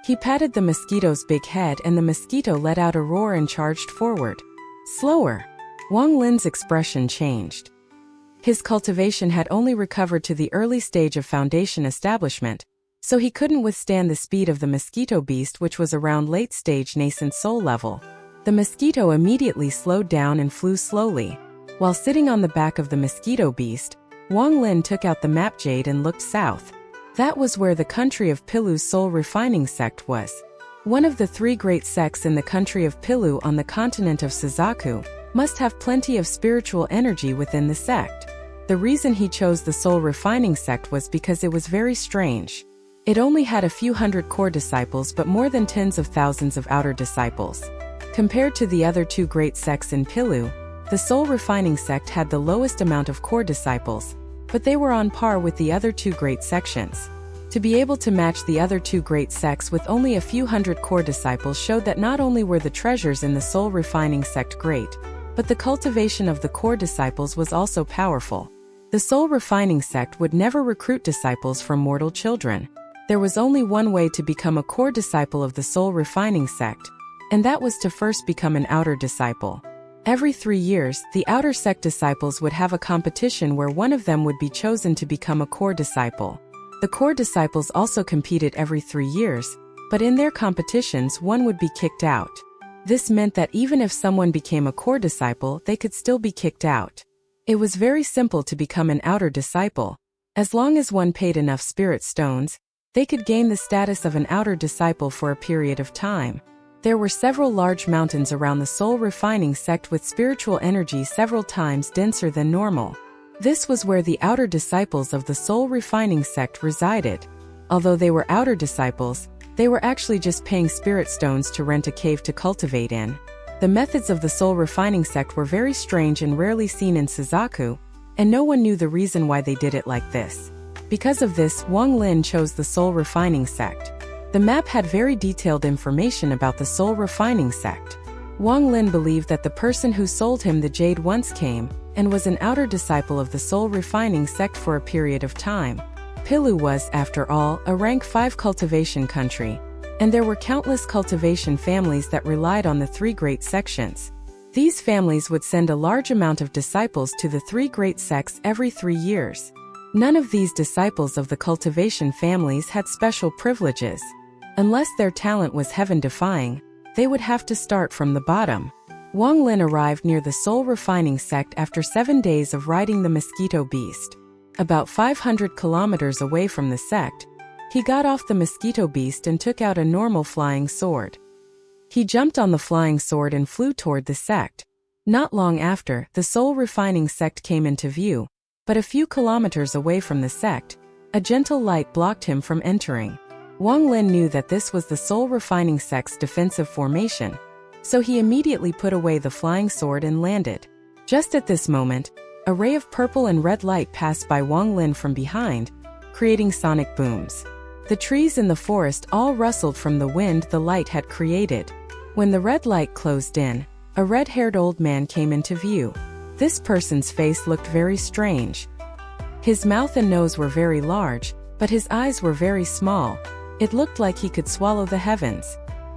He patted the mosquito's big head and the mosquito let out a roar and charged forward. Slower. Wang Lin's expression changed. His cultivation had only recovered to the early stage of foundation establishment, so he couldn't withstand the speed of the mosquito beast, which was around late-stage nascent soul level. The mosquito immediately slowed down and flew slowly. While sitting on the back of the mosquito beast, Wang Lin took out the map jade and looked south. That was where the country of Pilu's soul refining sect was. One of the 3 great sects in the country of Pilu on the continent of Suzaku. must have plenty of spiritual energy within the sect. The reason he chose the soul refining sect was because it was very strange. It only had a few hundred core disciples but more than tens of thousands of outer disciples. Compared to the other two great sects in Pilu, the soul refining sect had the lowest amount of core disciples, but they were on par with the other two great sections. To be able to match the other two great sects with only a few hundred core disciples showed that not only were the treasures in the soul refining sect great, but the cultivation of the core disciples was also powerful. The soul refining sect would never recruit disciples from mortal children. There was only one way to become a core disciple of the soul refining sect, and that was to first become an outer disciple. Every 3 years, the outer sect disciples would have a competition where one of them would be chosen to become a core disciple. The core disciples also competed every 3 years, but in their competitions one would be kicked out. This meant that even if someone became a core disciple, they could still be kicked out. It was very simple to become an outer disciple. As long as one paid enough spirit stones, they could gain the status of an outer disciple for a period of time. There were several large mountains around the soul refining sect with spiritual energy several times denser than normal. This was where the outer disciples of the soul refining sect resided. Although they were outer disciples, they were actually just paying spirit stones to rent a cave to cultivate in. The methods of the soul refining sect were very strange and rarely seen in Suzaku, and no one knew the reason why they did it like this. Because of this, Wang Lin chose the soul refining sect. The map had very detailed information about the soul refining sect. Wang Lin believed that the person who sold him the jade once came and was an outer disciple of the soul refining sect for a period of time. Pilu was, after all, a rank 5 cultivation country, and there were countless cultivation families that relied on the 3 great sections. These families would send a large amount of disciples to the 3 great sects every 3 years. None of these disciples of the cultivation families had special privileges. Unless their talent was heaven-defying, they would have to start from the bottom. Wang Lin arrived near the soul refining sect after 7 days of riding the mosquito beast. About 500 kilometers away from the sect, he got off the mosquito beast and took out a normal flying sword. He jumped on the flying sword and flew toward the sect. Not long after, the soul refining sect came into view, but a few kilometers away from the sect, a gentle light blocked him from entering. Wang Lin knew that this was the soul refining sect's defensive formation, so he immediately put away the flying sword and landed. Just at this moment, a ray of purple and red light passed by Wang Lin from behind, creating sonic booms. The trees in the forest all rustled from the wind the light had created. When the red light closed in, a red-haired old man came into view. This person's face looked very strange. His mouth and nose were very large, but his eyes were very small. It looked like he could swallow the heavens.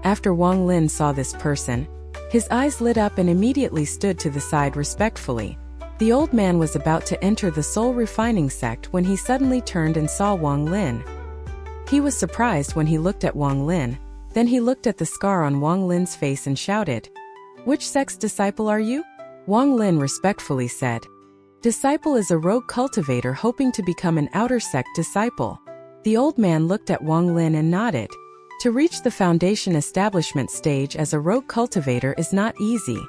After Wang Lin saw this person, his eyes lit up and immediately stood to the side respectfully. The old man was about to enter the soul refining sect when he suddenly turned and saw Wang Lin. He was surprised when he looked at Wang Lin, then he looked at the scar on Wang Lin's face and shouted, "Which sect's disciple are you?" Wang Lin respectfully said, "Disciple is a rogue cultivator hoping to become an outer sect disciple." The old man looked at Wang Lin and nodded. To reach the foundation establishment stage as a rogue cultivator is not easy.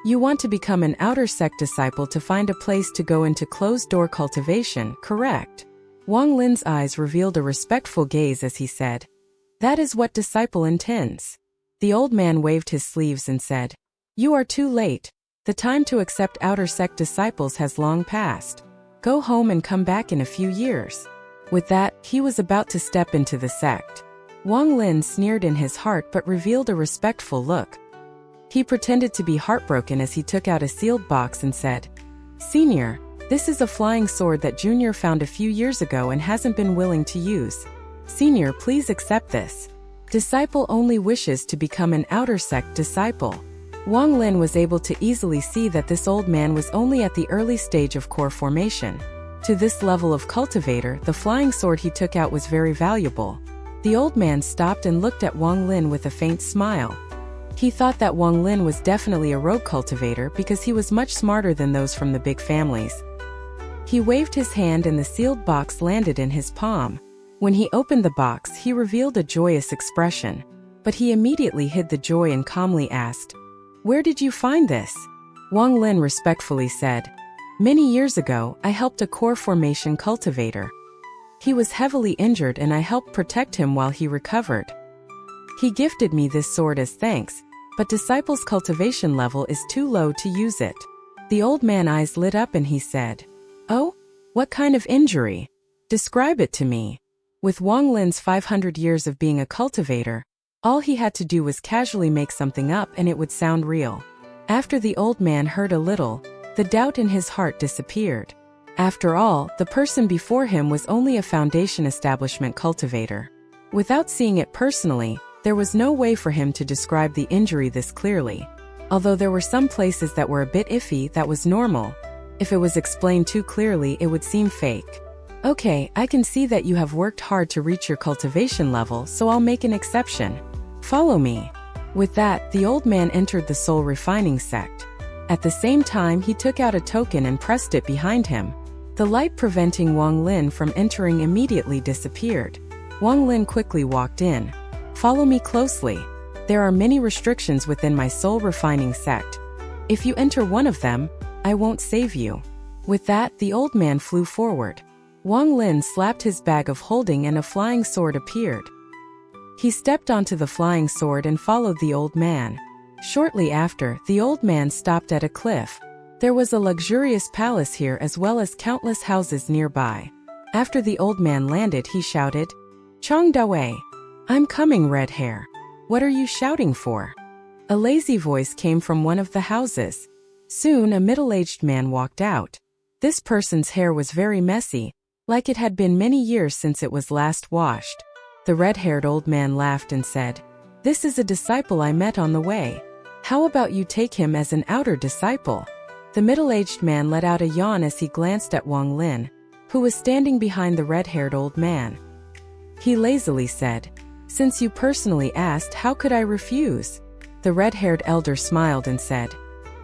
You want to become an outer sect disciple to find a place to go into closed-door cultivation, correct? Wang Lin's eyes revealed a respectful gaze as he said, "That is what disciple intends." The old man waved his sleeves and said, "You are too late. The time to accept outer sect disciples has long passed. Go home and come back in a few years." With that, he was about to step into the sect. Wang Lin sneered in his heart but revealed a respectful look. He pretended to be heartbroken as he took out a sealed box and said, "Senior, this is a flying sword that Junior found a few years ago and hasn't been willing to use. Senior, please accept this. Disciple only wishes to become an outer sect disciple." Wang Lin was able to easily see that this old man was only at the early stage of core formation. To this level of cultivator, the flying sword he took out was very valuable. The old man stopped and looked at Wang Lin with a faint smile. He thought that Wang Lin was definitely a rogue cultivator because he was much smarter than those from the big families. He waved his hand and the sealed box landed in his palm. When he opened the box, he revealed a joyous expression. But he immediately hid the joy and calmly asked, "Where did you find this?" Wang Lin respectfully said. Many years ago, I helped a core formation cultivator. He was heavily injured and I helped protect him while he recovered. He gifted me this sword as thanks, but disciple's cultivation level is too low to use it. The old man's eyes lit up and he said, "Oh? What kind of injury? Describe it to me." With Wang Lin's 500 years of being a cultivator, all he had to do was casually make something up and it would sound real. After the old man heard a little, the doubt in his heart disappeared. After all, the person before him was only a foundation establishment cultivator. Without seeing it personally, there was no way for him to describe the injury this clearly. Although there were some places that were a bit iffy, that was normal. If it was explained too clearly, it would seem fake. Okay, I can see that you have worked hard to reach your cultivation level, so I'll make an exception. Follow me. With that, the old man entered the soul refining sect. At the same time, he took out a token and pressed it behind him. The light preventing Wang Lin from entering immediately disappeared. Wang Lin quickly walked in. Follow me closely. There are many restrictions within my soul refining sect. If you enter one of them, I won't save you. With that, the old man flew forward. Wang Lin slapped his bag of holding and a flying sword appeared. He stepped onto the flying sword and followed the old man. Shortly after, the old man stopped at a cliff. There was a luxurious palace here as well as countless houses nearby. After the old man landed, he shouted, "Chong Dawei! I'm coming, red hair. What are you shouting for?" A lazy voice came from one of the houses. Soon a middle-aged man walked out. This person's hair was very messy, like it had been many years since it was last washed. The red-haired old man laughed and said, "This is a disciple I met on the way. How about you take him as an outer disciple?" The middle-aged man let out a yawn as he glanced at Wang Lin, who was standing behind the red-haired old man. He lazily said, "Since you personally asked, how could I refuse?" The red-haired elder smiled and said,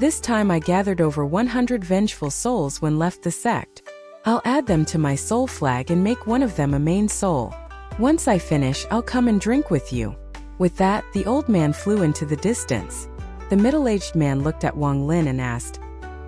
"This time I gathered over 100 vengeful souls when left the sect. I'll add them to my soul flag and make one of them a main soul. Once I finish, I'll come and drink with you." With that, the old man flew into the distance. The middle-aged man looked at Wang Lin and asked,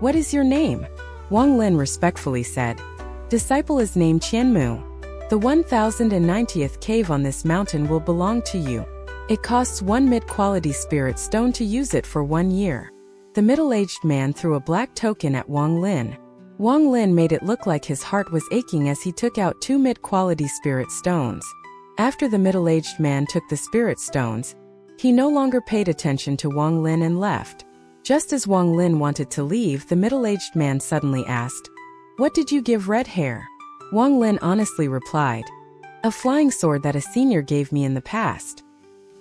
"What is your name?" Wang Lin respectfully said, "Disciple is named Qianmu. The 1090th cave on this mountain will belong to you. It costs 1 mid-quality spirit stone to use it for 1 year." The middle-aged man threw a black token at Wang Lin. Wang Lin made it look like his heart was aching as he took out 2 mid-quality spirit stones. After the middle-aged man took the spirit stones, he no longer paid attention to Wang Lin and left. Just as Wang Lin wanted to leave, the middle-aged man suddenly asked, "What did you give red hair?" Wang Lin honestly replied, "A flying sword that a senior gave me in the past."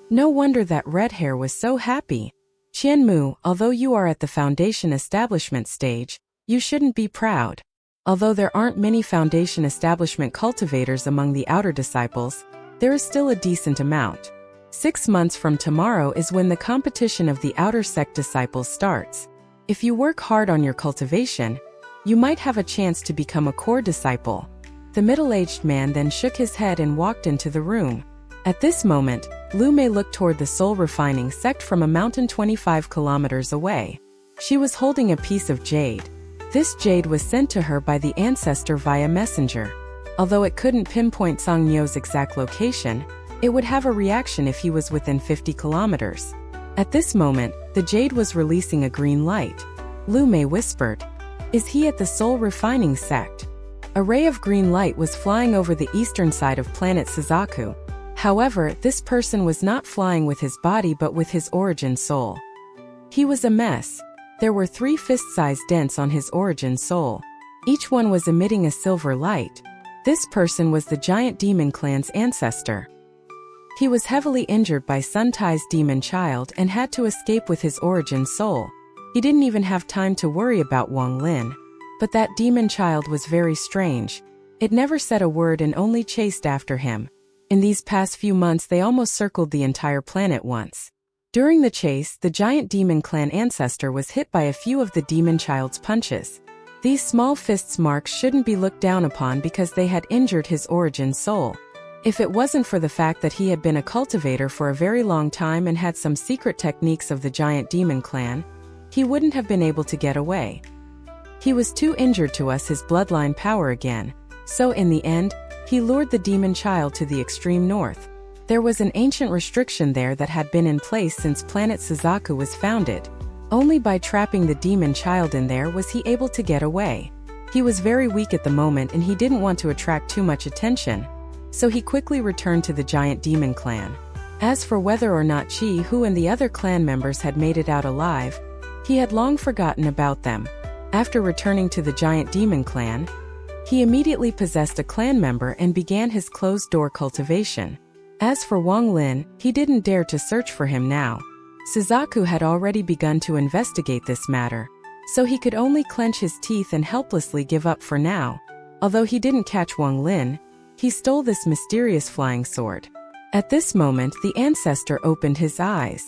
No wonder that red hair was so happy. "Qianmu, although you are at the foundation establishment stage, you shouldn't be proud. Although there aren't many foundation establishment cultivators among the outer disciples, there is still a decent amount. 6 months from tomorrow is when the competition of the outer sect disciples starts. If you work hard on your cultivation, you might have a chance to become a core disciple." The middle-aged man then shook his head and walked into the room. At this moment, Lu Mei looked toward the soul refining sect from a mountain 25 kilometers away. She was holding a piece of jade. This jade was sent to her by the ancestor via messenger. Although it couldn't pinpoint Song Nyo's exact location, it would have a reaction if he was within 50 kilometers. At this moment, the jade was releasing a green light. Lu Mei whispered, "Is he at the soul refining sect?" A ray of green light was flying over the eastern side of planet Suzaku. However, this person was not flying with his body but with his origin soul. He was a mess. There were 3 fist-sized dents on his origin soul. Each one was emitting a silver light. This person was the giant demon clan's ancestor. He was heavily injured by Sun Tai's demon child and had to escape with his origin soul. He didn't even have time to worry about Wang Lin. But that demon child was very strange. It never said a word and only chased after him. In these past few months they almost circled the entire planet once. During the chase, the giant demon clan ancestor was hit by a few of the demon child's punches. These small fists marks shouldn't be looked down upon because they had injured his origin soul. If it wasn't for the fact that he had been a cultivator for a very long time and had some secret techniques of the giant demon clan, he wouldn't have been able to get away. He was too injured to use his bloodline power again, so in the end, he lured the demon child to the extreme north. There was an ancient restriction there that had been in place since planet Suzaku was founded. Only by trapping the demon child in there was he able to get away. He was very weak at the moment and he didn't want to attract too much attention, so he quickly returned to the giant demon clan. As for whether or not Chi-Hu and the other clan members had made it out alive, he had long forgotten about them. After returning to the giant demon clan, he immediately possessed a clan member and began his closed-door cultivation. As for Wang Lin, he didn't dare to search for him now. Suzaku had already begun to investigate this matter, so he could only clench his teeth and helplessly give up for now. Although he didn't catch Wang Lin, he stole this mysterious flying sword. At this moment, the ancestor opened his eyes.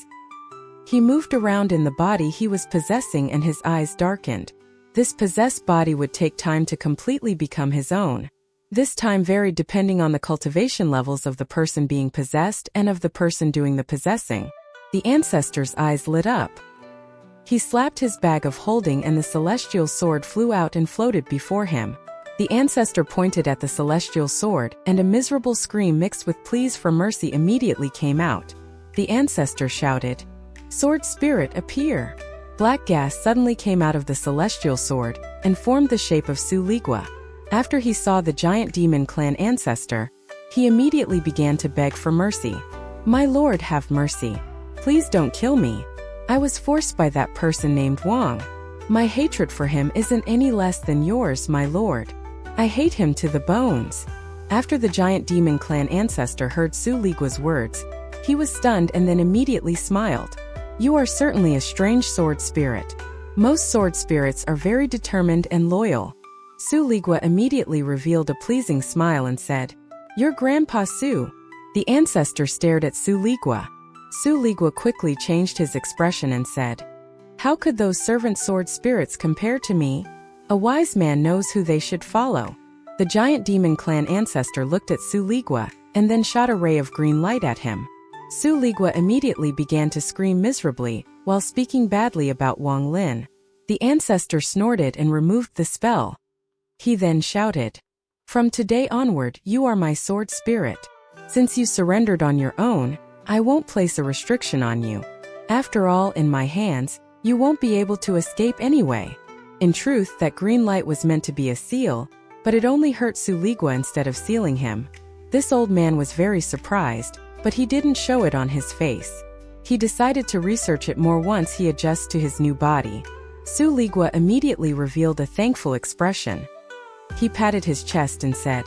He moved around in the body he was possessing and his eyes darkened. This possessed body would take time to completely become his own. This time varied depending on the cultivation levels of the person being possessed and of the person doing the possessing. The ancestor's eyes lit up. He slapped his bag of holding and the celestial sword flew out and floated before him. The ancestor pointed at the celestial sword, and a miserable scream mixed with pleas for mercy immediately came out. The ancestor shouted, "Sword spirit, appear!" Black gas suddenly came out of the celestial sword and formed the shape of Su Ligua. After he saw the giant demon clan ancestor, he immediately began to beg for mercy. "My lord, have mercy. Please don't kill me. I was forced by that person named Wang. My hatred for him isn't any less than yours, my lord. I hate him to the bones." After the giant demon clan ancestor heard Su Ligua's words, he was stunned and then immediately smiled. "You are certainly a strange sword spirit. Most sword spirits are very determined and loyal." Su Ligua immediately revealed a pleasing smile and said, "Your grandpa Su." The ancestor stared at Su Ligua. Su Ligua quickly changed his expression and said, "How could those servant sword spirits compare to me? A wise man knows who they should follow." The giant demon clan ancestor looked at Su Ligua, and then shot a ray of green light at him. Su Ligua immediately began to scream miserably, while speaking badly about Wang Lin. The ancestor snorted and removed the spell. He then shouted, "From today onward, you are my sword spirit. Since you surrendered on your own, I won't place a restriction on you. After all, in my hands, you won't be able to escape anyway." In truth, that green light was meant to be a seal, but it only hurt Su Ligua instead of sealing him. This old man was very surprised, but he didn't show it on his face. He decided to research it more once he adjusts to his new body. Su Ligua immediately revealed a thankful expression. He patted his chest and said,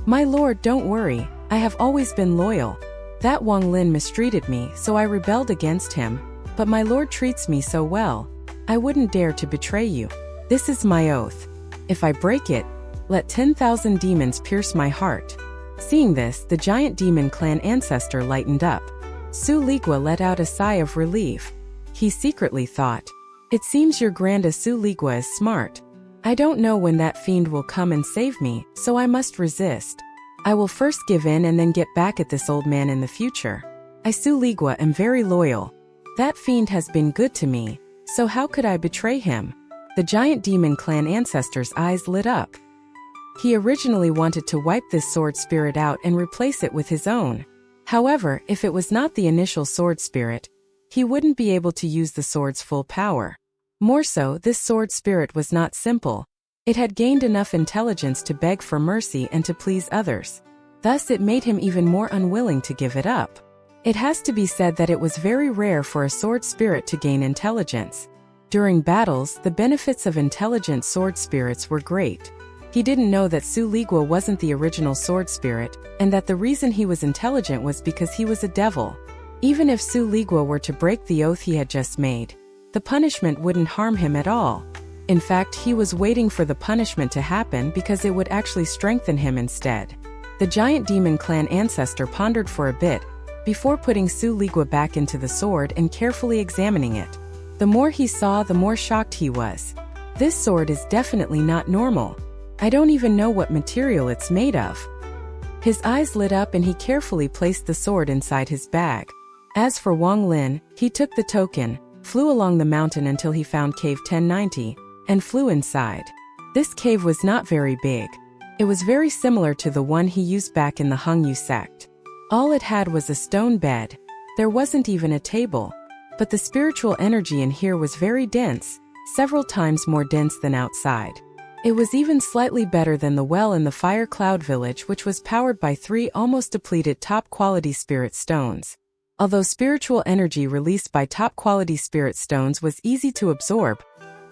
"My lord, don't worry, I have always been loyal. That Wang Lin mistreated me, so I rebelled against him, but my lord treats me so well. I wouldn't dare to betray you. This is my oath. If I break it, let 10,000 demons pierce my heart." Seeing this, the giant demon clan ancestor lightened up. Su Ligua let out a sigh of relief. He secretly thought, "It seems your Granda Su Ligua is smart. I don't know when that fiend will come and save me, so I must resist. I will first give in and then get back at this old man in the future. I, Su Ligua, am very loyal. That fiend has been good to me, so how could I betray him?" The giant demon clan ancestor's eyes lit up. He originally wanted to wipe this sword spirit out and replace it with his own. However, if it was not the initial sword spirit, he wouldn't be able to use the sword's full power. More so, this sword spirit was not simple. It had gained enough intelligence to beg for mercy and to please others. Thus, it made him even more unwilling to give it up. It has to be said that it was very rare for a sword spirit to gain intelligence. During battles, the benefits of intelligent sword spirits were great. He didn't know that Su Ligua wasn't the original sword spirit, and that the reason he was intelligent was because he was a devil. Even if Su Ligua were to break the oath he had just made, the punishment wouldn't harm him at all. In fact, he was waiting for the punishment to happen because it would actually strengthen him instead. The giant demon clan ancestor pondered for a bit, before putting Su Ligua back into the sword and carefully examining it. The more he saw, the more shocked he was. This sword is definitely not normal. I don't even know what material it's made of. His eyes lit up and he carefully placed the sword inside his bag. As for Wang Lin, he took the token, flew along the mountain until he found cave 1090, and flew inside. This cave was not very big. It was very similar to the one he used back in the Hongyu sect. All it had was a stone bed. There wasn't even a table. But the spiritual energy in here was very dense, several times more dense than outside. It was even slightly better than the well in the Fire Cloud Village, which was powered by 3 almost depleted top-quality spirit stones. Although spiritual energy released by top-quality spirit stones was easy to absorb,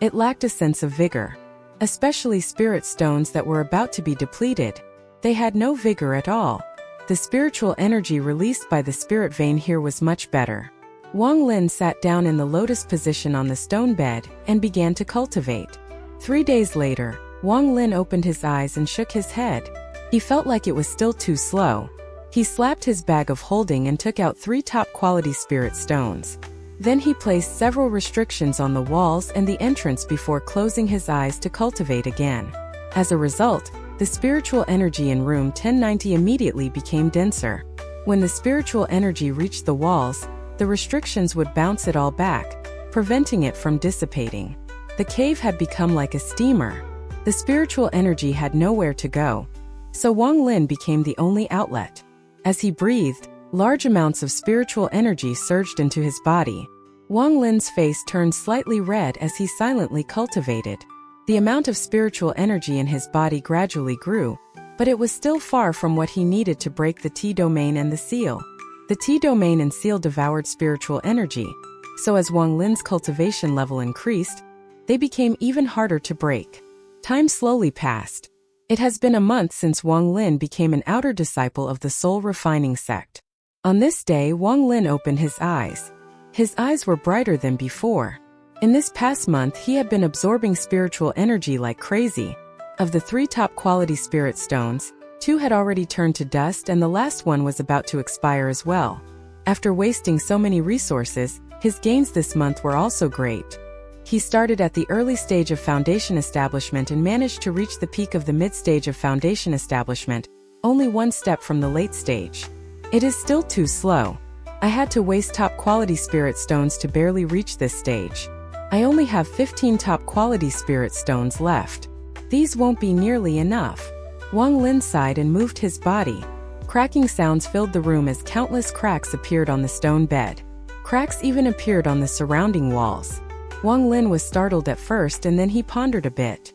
it lacked a sense of vigor. Especially spirit stones that were about to be depleted. They had no vigor at all. The spiritual energy released by the spirit vein here was much better. Wang Lin sat down in the lotus position on the stone bed and began to cultivate. 3 days later, Wang Lin opened his eyes and shook his head. He felt like it was still too slow. He slapped his bag of holding and took out 3 top-quality spirit stones. Then he placed several restrictions on the walls and the entrance before closing his eyes to cultivate again. As a result, the spiritual energy in room 1090 immediately became denser. When the spiritual energy reached the walls, the restrictions would bounce it all back, preventing it from dissipating. The cave had become like a steamer. The spiritual energy had nowhere to go. So Wang Lin became the only outlet. As he breathed, large amounts of spiritual energy surged into his body. Wang Lin's face turned slightly red as he silently cultivated. The amount of spiritual energy in his body gradually grew, but it was still far from what he needed to break the T-domain and the seal. The T-domain and seal devoured spiritual energy, so as Wang Lin's cultivation level increased, they became even harder to break. Time slowly passed. It has been a month since Wang Lin became an outer disciple of the soul refining sect. On this day, Wang Lin opened his eyes. His eyes were brighter than before. In this past month, he had been absorbing spiritual energy like crazy. Of the 3 top-quality spirit stones, 2 had already turned to dust and the last one was about to expire as well. After wasting so many resources, his gains this month were also great. He started at the early stage of foundation establishment and managed to reach the peak of the mid-stage of foundation establishment, only 1 step from the late stage. It is still too slow. I had to waste top-quality spirit stones to barely reach this stage. I only have 15 top-quality spirit stones left. These won't be nearly enough. Wang Lin sighed and moved his body. Cracking sounds filled the room as countless cracks appeared on the stone bed. Cracks even appeared on the surrounding walls. Wang Lin was startled at first and then he pondered a bit.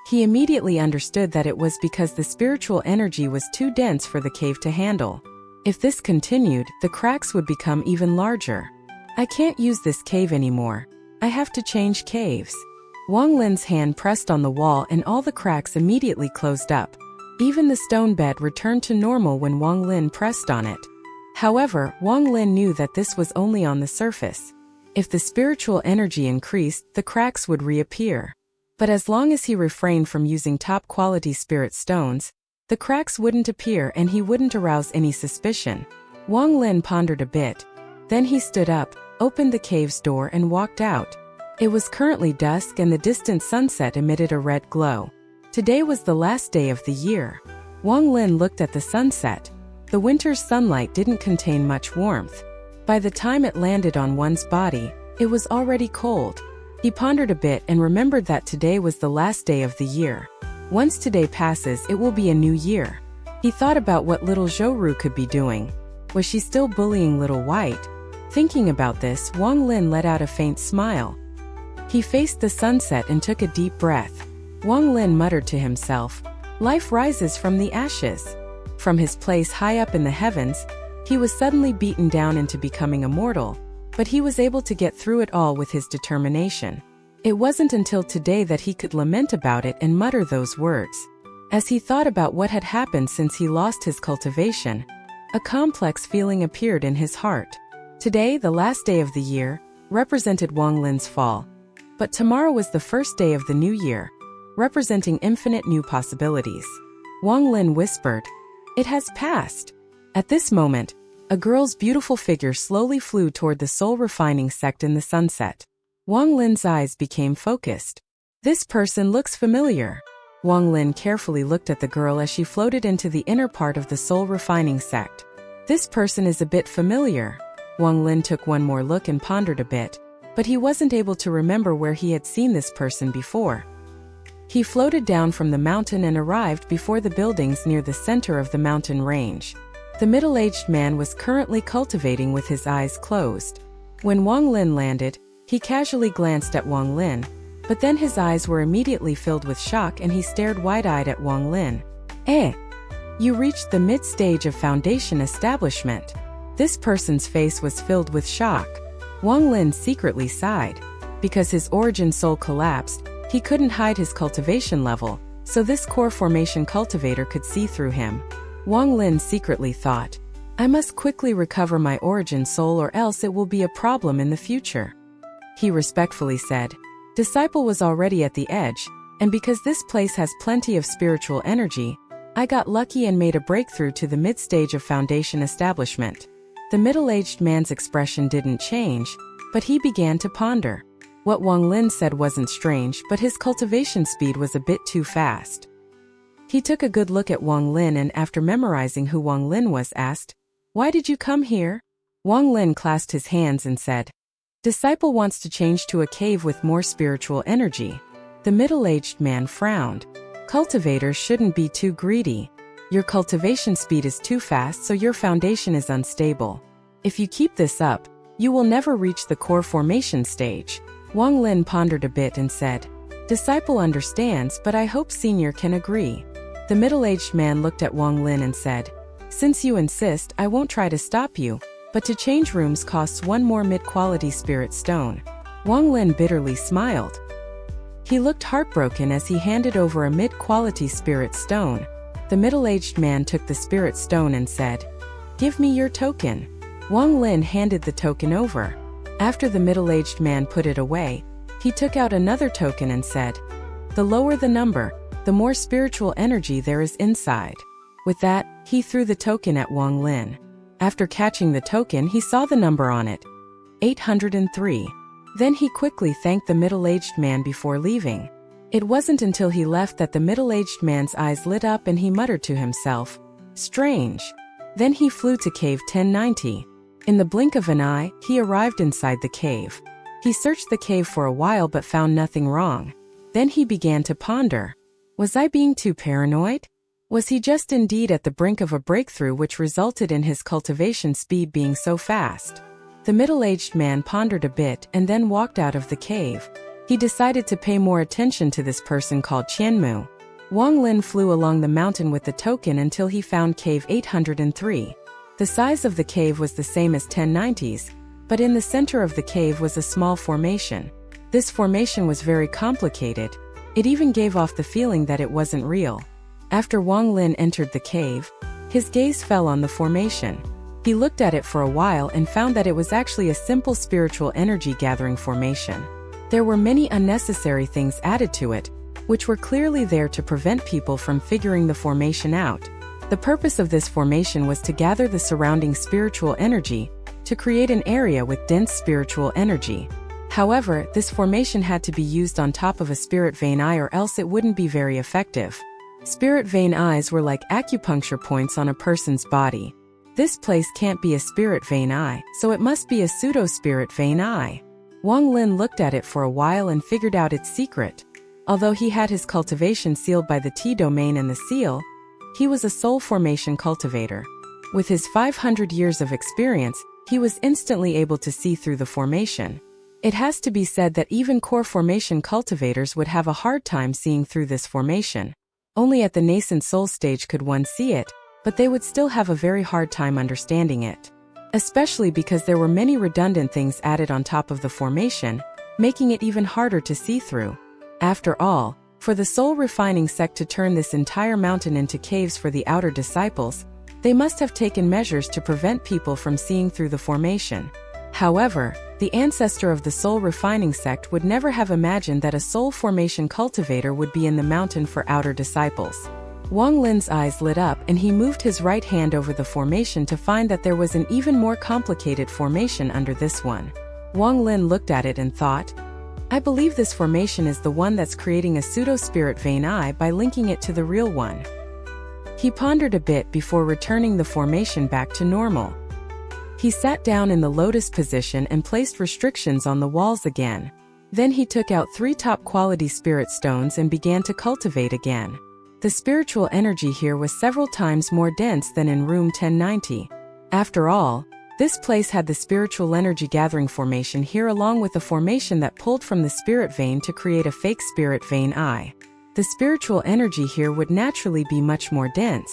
He immediately understood that it was because the spiritual energy was too dense for the cave to handle. If this continued, the cracks would become even larger. I can't use this cave anymore. I have to change caves. Wang Lin's hand pressed on the wall and all the cracks immediately closed up. Even the stone bed returned to normal when Wang Lin pressed on it. However, Wang Lin knew that this was only on the surface. If the spiritual energy increased, the cracks would reappear. But as long as he refrained from using top-quality spirit stones, the cracks wouldn't appear and he wouldn't arouse any suspicion. Wang Lin pondered a bit. Then he stood up, opened the cave's door and walked out. It was currently dusk and the distant sunset emitted a red glow. Today was the last day of the year. Wang Lin looked at the sunset. The winter's sunlight didn't contain much warmth. By the time it landed on one's body, it was already cold. He pondered a bit and remembered that today was the last day of the year. Once today passes, it will be a new year. He thought about what little Zhou could be doing. Was she still bullying Little White? Thinking about this, Wang Lin let out a faint smile. He faced the sunset and took a deep breath. Wang Lin muttered to himself, "Life rises from the ashes." From his place high up in the heavens, he was suddenly beaten down into becoming immortal, but he was able to get through it all with his determination. It wasn't until today that he could lament about it and mutter those words. As he thought about what had happened since he lost his cultivation, a complex feeling appeared in his heart. Today, the last day of the year, represented Wang Lin's fall. But tomorrow was the first day of the new year, representing infinite new possibilities. Wang Lin whispered, "It has passed." At this moment, a girl's beautiful figure slowly flew toward the soul refining sect in the sunset. Wang Lin's eyes became focused. This person looks familiar. Wang Lin carefully looked at the girl as she floated into the inner part of the soul refining sect. This person is a bit familiar. Wang Lin took one more look and pondered a bit. but he wasn't able to remember where he had seen this person before. He floated down from the mountain and arrived before the buildings near the center of the mountain range. The middle-aged man was currently cultivating with his eyes closed. When Wang Lin landed, he casually glanced at Wang Lin, but then his eyes were immediately filled with shock and he stared wide-eyed at Wang Lin. You reached the mid-stage of foundation establishment. This person's face was filled with shock. Wang Lin secretly sighed. Because his origin soul collapsed, he couldn't hide his cultivation level, so this core formation cultivator could see through him. Wang Lin secretly thought, I must quickly recover my origin soul or else it will be a problem in the future. He respectfully said. Disciple was already at the edge, and because this place has plenty of spiritual energy, I got lucky and made a breakthrough to the mid-stage of foundation establishment. The middle-aged man's expression didn't change, but he began to ponder. What Wang Lin said wasn't strange, but his cultivation speed was a bit too fast. He took a good look at Wang Lin and after memorizing who Wang Lin was asked, Why did you come here? Wang Lin clasped his hands and said, Disciple wants to change to a cave with more spiritual energy. The middle-aged man frowned. Cultivators shouldn't be too greedy. Your cultivation speed is too fast so your foundation is unstable. If you keep this up, you will never reach the core formation stage. Wang Lin pondered a bit and said, Disciple understands, but I hope Senior can agree. The middle-aged man looked at Wang Lin and said, Since you insist, I won't try to stop you, but to change rooms costs one more mid-quality spirit stone. Wang Lin bitterly smiled. He looked heartbroken as he handed over a mid-quality spirit stone. The middle-aged man took the spirit stone and said, Give me your token. Wang Lin handed the token over. After the middle-aged man put it away, he took out another token and said, The lower the number, the more spiritual energy there is inside. With that, he threw the token at Wang Lin. After catching the token, he saw the number on it. 803. Then he quickly thanked the middle-aged man before leaving. It wasn't until he left that the middle-aged man's eyes lit up and he muttered to himself, Strange. Then he flew to cave 1090. In the blink of an eye, he arrived inside the cave. He searched the cave for a while but found nothing wrong. Then he began to ponder. Was I being too paranoid? Was he just indeed at the brink of a breakthrough which resulted in his cultivation speed being so fast? The middle-aged man pondered a bit and then walked out of the cave. He decided to pay more attention to this person called Qianmu. Wang Lin flew along the mountain with the token until he found cave 803. The size of the cave was the same as 1090's, but in the center of the cave was a small formation. This formation was very complicated. It even gave off the feeling that it wasn't real. After Wang Lin entered the cave, his gaze fell on the formation. He looked at it for a while and found that it was actually a simple spiritual energy gathering formation. There were many unnecessary things added to it, which were clearly there to prevent people from figuring the formation out. The purpose of this formation was to gather the surrounding spiritual energy, to create an area with dense spiritual energy. However, this formation had to be used on top of a spirit vein eye or else it wouldn't be very effective. Spirit vein eyes were like acupuncture points on a person's body. This place can't be a spirit vein eye, so it must be a pseudo-spirit vein eye. Wang Lin looked at it for a while and figured out its secret. Although he had his cultivation sealed by the T domain and the seal, he was a soul formation cultivator. With his 500 years of experience, he was instantly able to see through the formation. It has to be said that even core formation cultivators would have a hard time seeing through this formation. Only at the nascent soul stage could one see it, but they would still have a very hard time understanding it. Especially because there were many redundant things added on top of the formation, making it even harder to see through. After all, for the soul refining sect to turn this entire mountain into caves for the outer disciples, they must have taken measures to prevent people from seeing through the formation. However, the ancestor of the soul refining sect would never have imagined that a soul formation cultivator would be in the mountain for outer disciples. Wang Lin's eyes lit up and he moved his right hand over the formation to find that there was an even more complicated formation under this one. Wang Lin looked at it and thought, I believe this formation is the one that's creating a pseudo-spirit vein eye by linking it to the real one. He pondered a bit before returning the formation back to normal. He sat down in the lotus position and placed restrictions on the walls again. Then he took out 3 top-quality spirit stones and began to cultivate again. The spiritual energy here was several times more dense than in room 1090. After all, this place had the spiritual energy gathering formation here along with a formation that pulled from the spirit vein to create a fake spirit vein eye. The spiritual energy here would naturally be much more dense.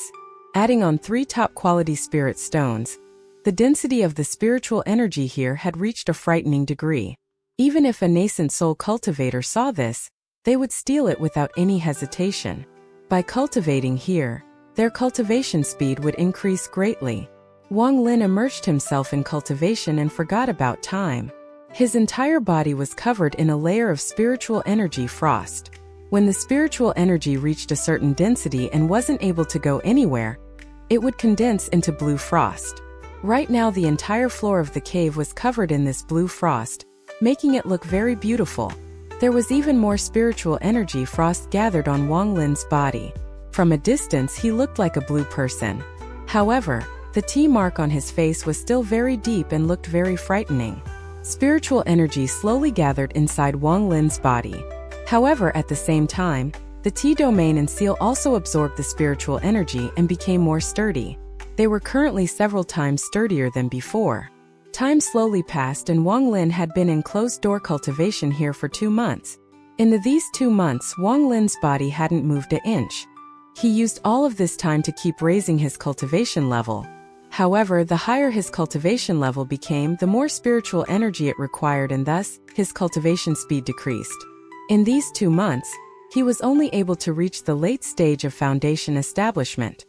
Adding on 3 top-quality spirit stones, the density of the spiritual energy here had reached a frightening degree. Even if a nascent soul cultivator saw this, they would steal it without any hesitation. By cultivating here, their cultivation speed would increase greatly. Wang Lin immersed himself in cultivation and forgot about time. His entire body was covered in a layer of spiritual energy frost. When the spiritual energy reached a certain density and wasn't able to go anywhere, it would condense into blue frost. Right now the entire floor of the cave was covered in this blue frost, making it look very beautiful. There was even more spiritual energy frost gathered on Wang Lin's body. From a distance he looked like a blue person. However, the T mark on his face was still very deep and looked very frightening. Spiritual energy slowly gathered inside Wang Lin's body. However, at the same time, the T domain and seal also absorbed the spiritual energy and became more sturdy. They were currently several times sturdier than before. Time slowly passed and Wang Lin had been in closed-door cultivation here for 2 months. In these 2 months, Wang Lin's body hadn't moved an inch. He used all of this time to keep raising his cultivation level. However, the higher his cultivation level became, the more spiritual energy it required and thus, his cultivation speed decreased. In these 2 months, he was only able to reach the late stage of foundation establishment.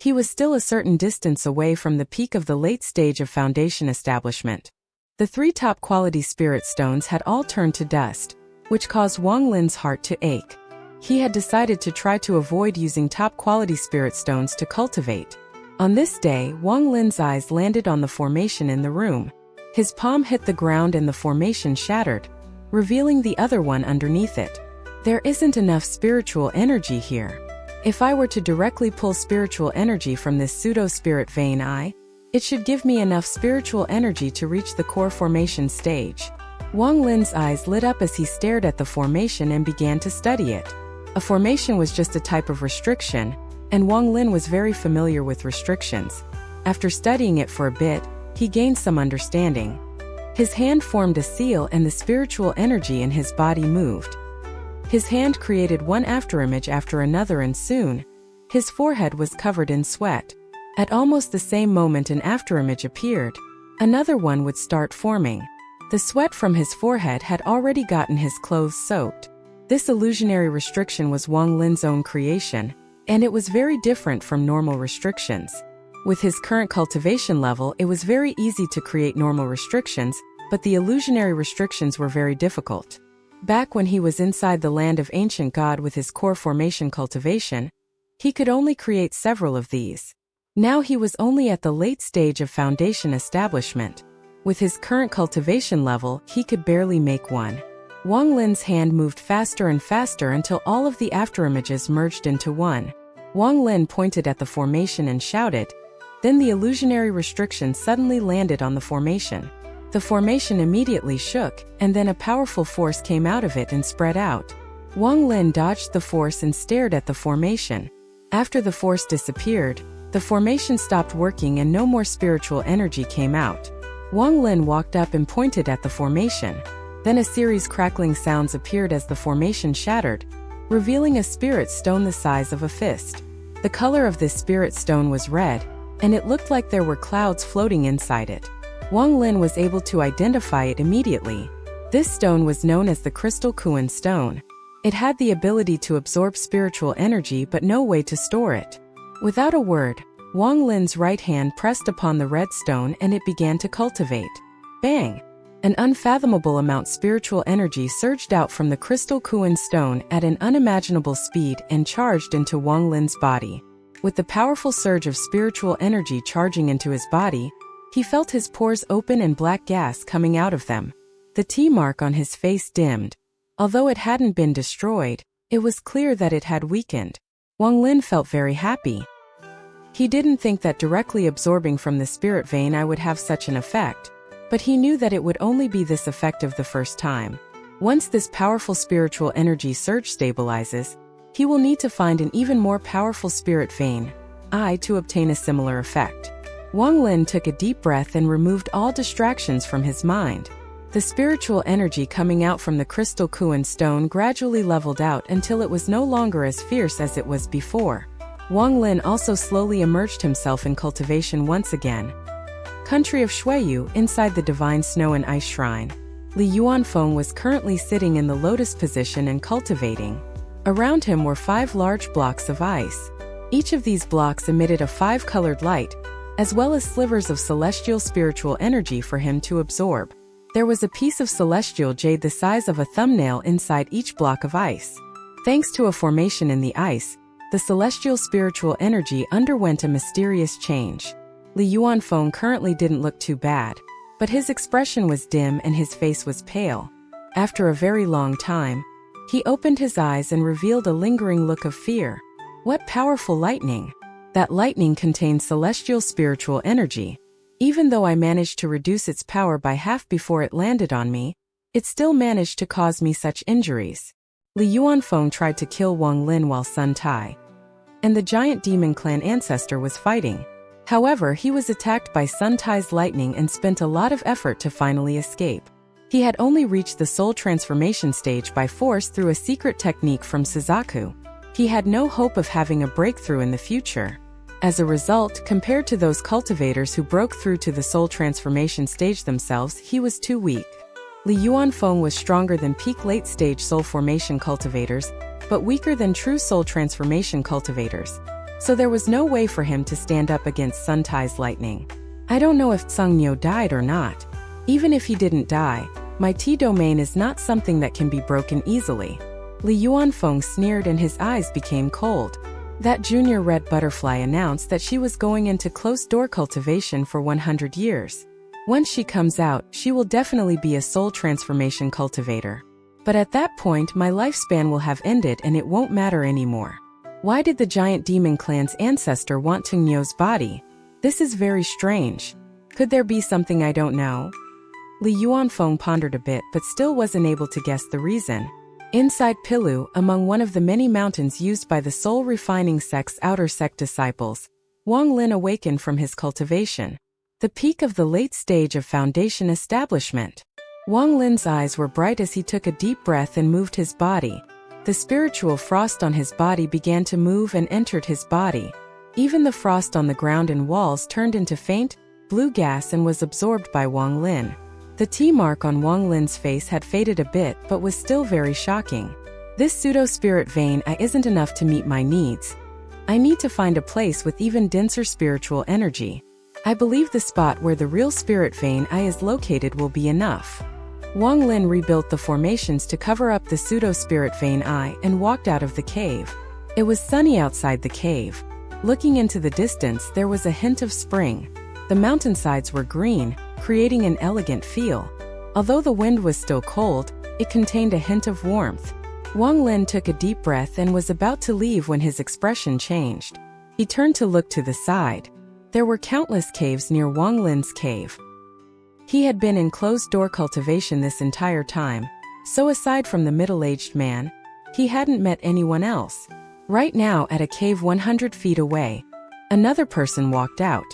He was still a certain distance away from the peak of the late stage of foundation establishment. The 3 top-quality spirit stones had all turned to dust, which caused Wang Lin's heart to ache. He had decided to try to avoid using top-quality spirit stones to cultivate. On this day, Wang Lin's eyes landed on the formation in the room. His palm hit the ground and the formation shattered, revealing the other one underneath it. There isn't enough spiritual energy here. If I were to directly pull spiritual energy from this pseudo-spirit vein eye, it should give me enough spiritual energy to reach the core formation stage. Wang Lin's eyes lit up as he stared at the formation and began to study it. A formation was just a type of restriction, and Wang Lin was very familiar with restrictions. After studying it for a bit, he gained some understanding. His hand formed a seal and the spiritual energy in his body moved. His hand created one afterimage after another and soon, his forehead was covered in sweat. At almost the same moment an afterimage appeared. Another one would start forming. The sweat from his forehead had already gotten his clothes soaked. This illusionary restriction was Wang Lin's own creation, and it was very different from normal restrictions. With his current cultivation level, it was very easy to create normal restrictions, but the illusionary restrictions were very difficult. Back when he was inside the land of ancient God with his core formation cultivation, he could only create several of these. Now he was only at the late stage of foundation establishment. With his current cultivation level, he could barely make one. Wang Lin's hand moved faster and faster until all of the afterimages merged into one. Wang Lin pointed at the formation and shouted. Then the illusionary restriction suddenly landed on the formation. The formation immediately shook, and then a powerful force came out of it and spread out. Wang Lin dodged the force and stared at the formation. After the force disappeared, the formation stopped working and no more spiritual energy came out. Wang Lin walked up and pointed at the formation. Then a series crackling sounds appeared as the formation shattered, revealing a spirit stone the size of a fist. The color of this spirit stone was red, and it looked like there were clouds floating inside it. Wang Lin was able to identify it immediately. This stone was known as the Crystal Kuan Stone. It had the ability to absorb spiritual energy but no way to store it. Without a word, Wang Lin's right hand pressed upon the red stone and it began to cultivate. Bang! An unfathomable amount spiritual energy surged out from the Crystal Kuan Stone at an unimaginable speed and charged into Wang Lin's body. With the powerful surge of spiritual energy charging into his body, he felt his pores open and black gas coming out of them. The T mark on his face dimmed. Although it hadn't been destroyed, it was clear that it had weakened. Wang Lin felt very happy. He didn't think that directly absorbing from the spirit vein I would have such an effect, but he knew that it would only be this effective the first time. Once this powerful spiritual energy surge stabilizes, he will need to find an even more powerful spirit vein, I, to obtain a similar effect. Wang Lin took a deep breath and removed all distractions from his mind. The spiritual energy coming out from the crystal Kuan stone gradually leveled out until it was no longer as fierce as it was before. Wang Lin also slowly immersed himself in cultivation once again. Country of Shuiyu, inside the divine snow and ice shrine. Li Yuanfeng was currently sitting in the lotus position and cultivating. Around him were 5 large blocks of ice. Each of these blocks emitted a 5-colored light, as well as slivers of celestial spiritual energy for him to absorb. There was a piece of celestial jade the size of a thumbnail inside each block of ice. Thanks to a formation in the ice, the celestial spiritual energy underwent a mysterious change. Li Yuanfeng currently didn't look too bad, but his expression was dim and his face was pale. After a very long time, he opened his eyes and revealed a lingering look of fear. What powerful lightning! That lightning contained celestial spiritual energy. Even though I managed to reduce its power by half before it landed on me, it still managed to cause me such injuries. Li Yuanfeng tried to kill Wang Lin while Sun Tai and the giant demon clan ancestor was fighting. However, he was attacked by Sun Tai's lightning and spent a lot of effort to finally escape. He had only reached the soul transformation stage by force through a secret technique from Suzaku. He had no hope of having a breakthrough in the future. As a result, compared to those cultivators who broke through to the soul transformation stage themselves, he was too weak. Li Yuanfeng was stronger than peak late-stage soul formation cultivators, but weaker than true soul transformation cultivators. So there was no way for him to stand up against Sun Tai's lightning. I don't know if Tsung Nyo died or not. Even if he didn't die, my T domain is not something that can be broken easily. Li Yuanfeng sneered and his eyes became cold. That junior red butterfly announced that she was going into closed-door cultivation for 100 years. Once she comes out, she will definitely be a soul transformation cultivator. But at that point, my lifespan will have ended and it won't matter anymore. Why did the giant demon clan's ancestor want Tsung Nyo's body? This is very strange. Could there be something I don't know? Li Yuanfeng pondered a bit but still wasn't able to guess the reason. Inside Pilu, among one of the many mountains used by the soul-refining sect's outer sect disciples, Wang Lin awakened from his cultivation. The peak of the late stage of foundation establishment. Wang Lin's eyes were bright as he took a deep breath and moved his body. The spiritual frost on his body began to move and entered his body. Even the frost on the ground and walls turned into faint, blue gas and was absorbed by Wang Lin. The T mark on Wang Lin's face had faded a bit but was still very shocking. This pseudo-spirit vein I isn't enough to meet my needs. I need to find a place with even denser spiritual energy. I believe the spot where the real spirit vein I is located will be enough. Wang Lin rebuilt the formations to cover up the pseudo-spirit vein I and walked out of the cave. It was sunny outside the cave. Looking into the distance, there was a hint of spring. The mountainsides were green, creating an elegant feel. Although the wind was still cold, it contained a hint of warmth. Wang Lin took a deep breath and was about to leave when his expression changed. He turned to look to the side. There were countless caves near Wang Lin's cave. He had been in closed-door cultivation this entire time, so aside from the middle-aged man, he hadn't met anyone else. Right now, at a cave 100 feet away, another person walked out.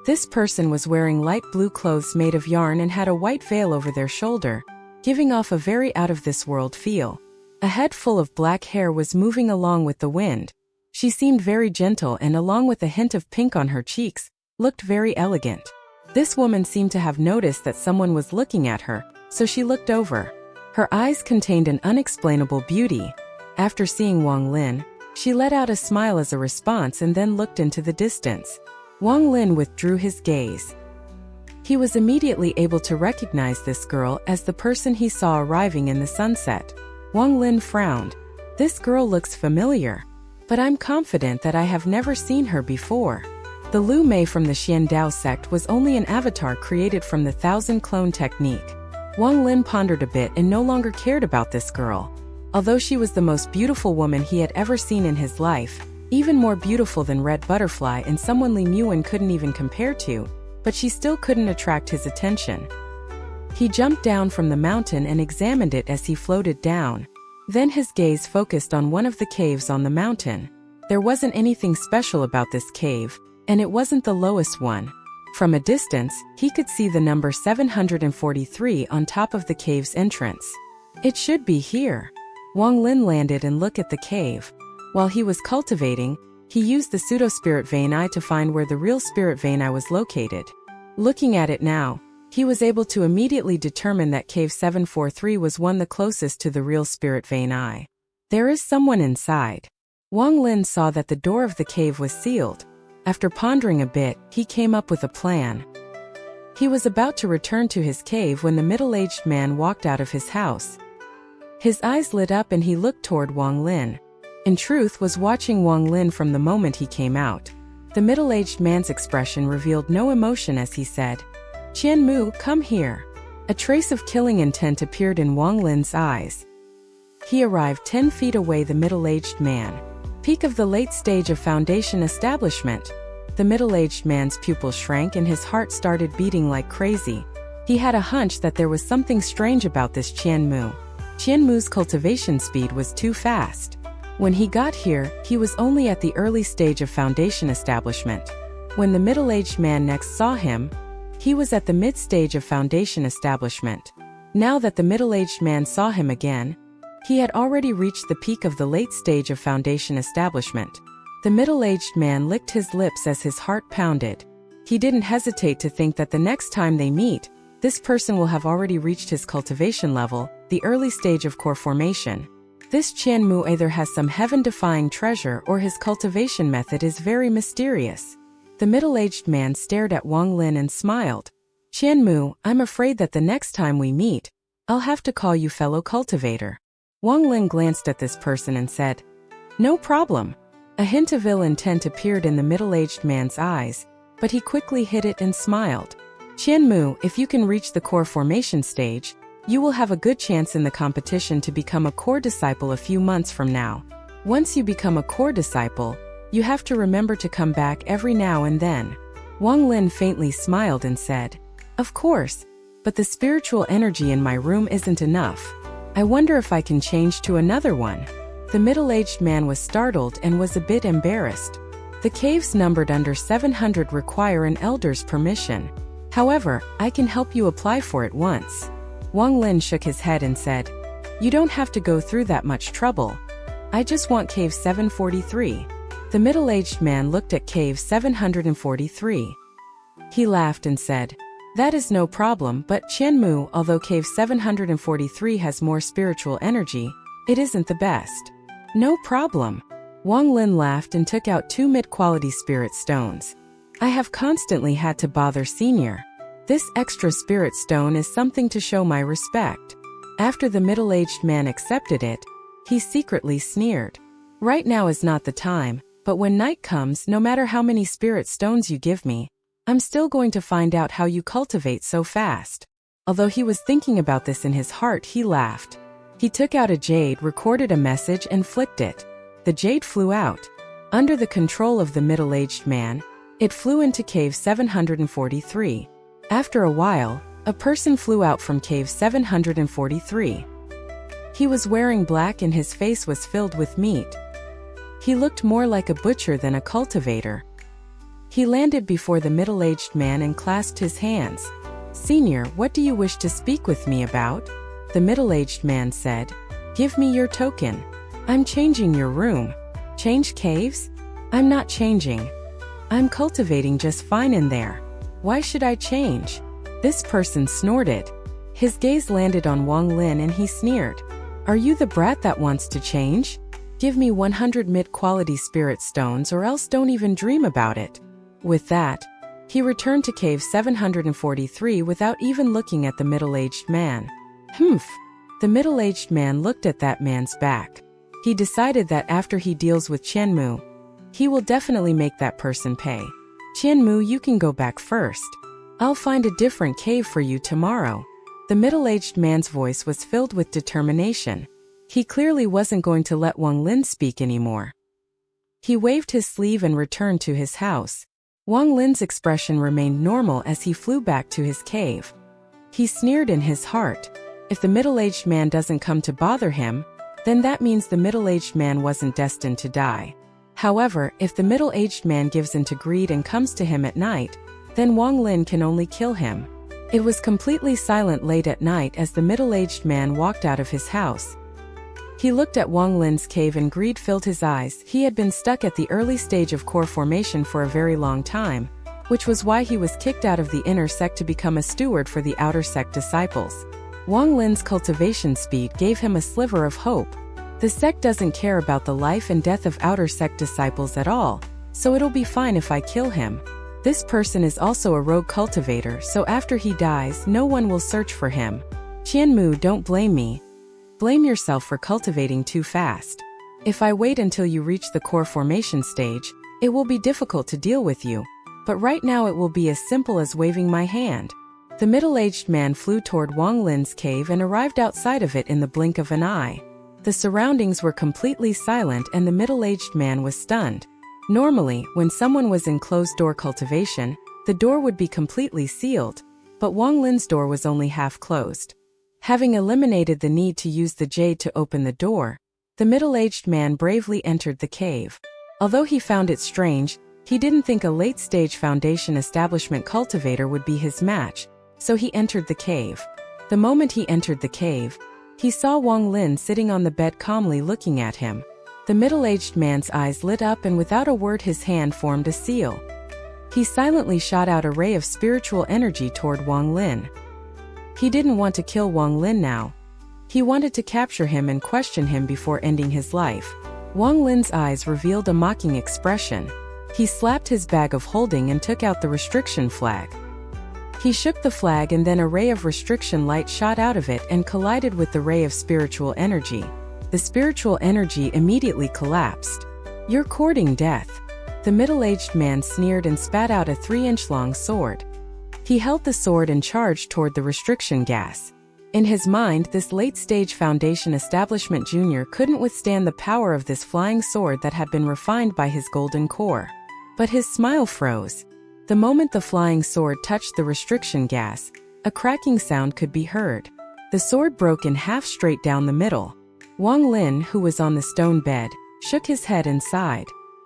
This person was wearing light blue clothes made of yarn and had a white veil over their shoulder, giving off a very out-of-this-world feel. A head full of black hair was moving along with the wind. She seemed very gentle and, along with a hint of pink on her cheeks, looked very elegant. This woman seemed to have noticed that someone was looking at her, so she looked over. Her eyes contained an unexplainable beauty. After seeing Wang Lin, she let out a smile as a response and then looked into the distance. Wang Lin withdrew his gaze. He was immediately able to recognize this girl as the person he saw arriving in the sunset. Wang Lin frowned. This girl looks familiar, but I'm confident that I have never seen her before. The Lu Mei from the Xian Dao sect was only an avatar created from the 1,000-clone technique. Wang Lin pondered a bit and no longer cared about this girl. Although she was the most beautiful woman he had ever seen in his life, even more beautiful than Red Butterfly and someone Li Muan couldn't even compare to, but she still couldn't attract his attention. He jumped down from the mountain and examined it as he floated down. Then his gaze focused on one of the caves on the mountain. There wasn't anything special about this cave, and it wasn't the lowest one. From a distance, he could see the number 743 on top of the cave's entrance. It should be here. Wang Lin landed and looked at the cave. While he was cultivating, he used the pseudo-spirit vein eye to find where the real spirit vein eye was located. Looking at it now, he was able to immediately determine that cave 743 was one the closest to the real spirit vein eye. There is someone inside. Wang Lin saw that the door of the cave was sealed. After pondering a bit, he came up with a plan. He was about to return to his cave when the middle-aged man walked out of his house. His eyes lit up and he looked toward Wang Lin. In truth, was watching Wang Lin from the moment he came out. The middle-aged man's expression revealed no emotion as he said, "Qian Mu, come here." A trace of killing intent appeared in Wang Lin's eyes. He arrived 10 feet away. The middle-aged man. Peak of the late stage of foundation establishment. The middle-aged man's pupils shrank and his heart started beating like crazy. He had a hunch that there was something strange about this Qian Mu. Qian Mu's cultivation speed was too fast. When he got here, he was only at the early stage of foundation establishment. When the middle-aged man next saw him, he was at the mid-stage of foundation establishment. Now that the middle-aged man saw him again, he had already reached the peak of the late stage of foundation establishment. The middle-aged man licked his lips as his heart pounded. He didn't hesitate to think that the next time they meet, this person will have already reached his cultivation level, the early stage of core formation. This Qian Mu either has some heaven-defying treasure or his cultivation method is very mysterious. The middle-aged man stared at Wang Lin and smiled. "Qian Mu, I'm afraid that the next time we meet, I'll have to call you fellow cultivator." Wang Lin glanced at this person and said, "No problem." A hint of ill intent appeared in the middle-aged man's eyes, but he quickly hid it and smiled. "Qian Mu, if you can reach the core formation stage, you will have a good chance in the competition to become a core disciple a few months from now. Once you become a core disciple, you have to remember to come back every now and then." Wang Lin faintly smiled and said, "Of course, but the spiritual energy in my room isn't enough. I wonder if I can change to another one." The middle-aged man was startled and was a bit embarrassed. The caves numbered under 700 require an elder's permission. However, I can help you apply for it once. Wang Lin shook his head and said, "You don't have to go through that much trouble. I just want cave 743. The middle-aged man looked at cave 743. He laughed and said, "That is no problem, but Qian Mu, although cave 743 has more spiritual energy, it isn't the best." "No problem." Wang Lin laughed and took out 2 mid-quality spirit stones. "I have constantly had to bother Senior. This extra spirit stone is something to show my respect." After the middle-aged man accepted it, he secretly sneered. "Right now is not the time, but when night comes, no matter how many spirit stones you give me, I'm still going to find out how you cultivate so fast." Although he was thinking about this in his heart, he laughed. He took out a jade, recorded a message, and flicked it. The jade flew out. Under the control of the middle-aged man, it flew into cave 743. After a while, a person flew out from cave 743. He was wearing black and his face was filled with meat. He looked more like a butcher than a cultivator. He landed before the middle-aged man and clasped his hands. "Senior, what do you wish to speak with me about?" The middle-aged man said, "Give me your token. I'm changing your room." "Change caves? I'm not changing. I'm cultivating just fine in there. Why should I change?" This person snorted. His gaze landed on Wang Lin and he sneered. "Are you the brat that wants to change? Give me 100 mid-quality spirit stones or else don't even dream about it." With that, he returned to cave 743 without even looking at the middle-aged man. "Humph." The middle-aged man looked at that man's back. He decided that after he deals with Qian Mu, he will definitely make that person pay. "Qian Mu, you can go back first. I'll find a different cave for you tomorrow." The middle-aged man's voice was filled with determination. He clearly wasn't going to let Wang Lin speak anymore. He waved his sleeve and returned to his house. Wang Lin's expression remained normal as he flew back to his cave. He sneered in his heart. If the middle-aged man doesn't come to bother him, then that means the middle-aged man wasn't destined to die. However, if the middle-aged man gives in to greed and comes to him at night, then Wang Lin can only kill him. It was completely silent late at night as the middle-aged man walked out of his house. He looked at Wang Lin's cave and greed filled his eyes. He had been stuck at the early stage of core formation for a very long time, which was why he was kicked out of the inner sect to become a steward for the outer sect disciples. Wang Lin's cultivation speed gave him a sliver of hope. The sect doesn't care about the life and death of outer sect disciples at all, so it'll be fine if I kill him. This person is also a rogue cultivator, so after he dies, no one will search for him. Qianmu, don't blame me. Blame yourself for cultivating too fast. If I wait until you reach the core formation stage, it will be difficult to deal with you. But right now it will be as simple as waving my hand. The middle-aged man flew toward Wang Lin's cave and arrived outside of it in the blink of an eye. The surroundings were completely silent and the middle-aged man was stunned. Normally, when someone was in closed-door cultivation, the door would be completely sealed, but Wang Lin's door was only half closed. Having eliminated the need to use the jade to open the door, the middle-aged man bravely entered the cave. Although he found it strange, he didn't think a late-stage foundation establishment cultivator would be his match, so he entered the cave. The moment he entered the cave, he saw Wang Lin sitting on the bed calmly looking at him. The middle-aged man's eyes lit up and without a word his hand formed a seal. He silently shot out a ray of spiritual energy toward Wang Lin. He didn't want to kill Wang Lin now. He wanted to capture him and question him before ending his life. Wang Lin's eyes revealed a mocking expression. He slapped his bag of holding and took out the restriction flag. He shook the flag and then a ray of restriction light shot out of it and collided with the ray of spiritual energy. The spiritual energy immediately collapsed. You're courting death. The middle-aged man sneered and spat out a 3-inch-long sword. He held the sword and charged toward the restriction gas. In his mind, this late-stage foundation establishment junior couldn't withstand the power of this flying sword that had been refined by his golden core. But his smile froze. The moment the flying sword touched the restriction gas, a cracking sound could be heard. The sword broke in half straight down the middle. Wang Lin, who was on the stone bed, shook his head and sighed.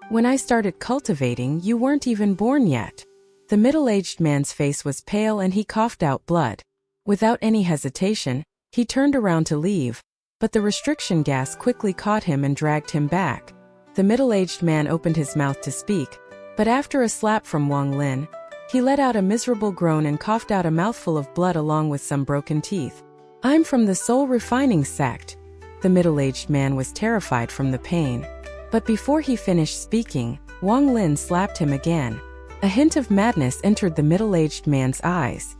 When I started cultivating, you weren't even born yet. The middle-aged man's face was pale and he coughed out blood. Without any hesitation, he turned around to leave, but the restriction gas quickly caught him and dragged him back. The middle-aged man opened his mouth to speak, but after a slap from Wang Lin, he let out a miserable groan and coughed out a mouthful of blood along with some broken teeth. I'm from the soul refining sect. The middle-aged man was terrified from the pain. But before he finished speaking, Wang Lin slapped him again. A hint of madness entered the middle-aged man's eyes.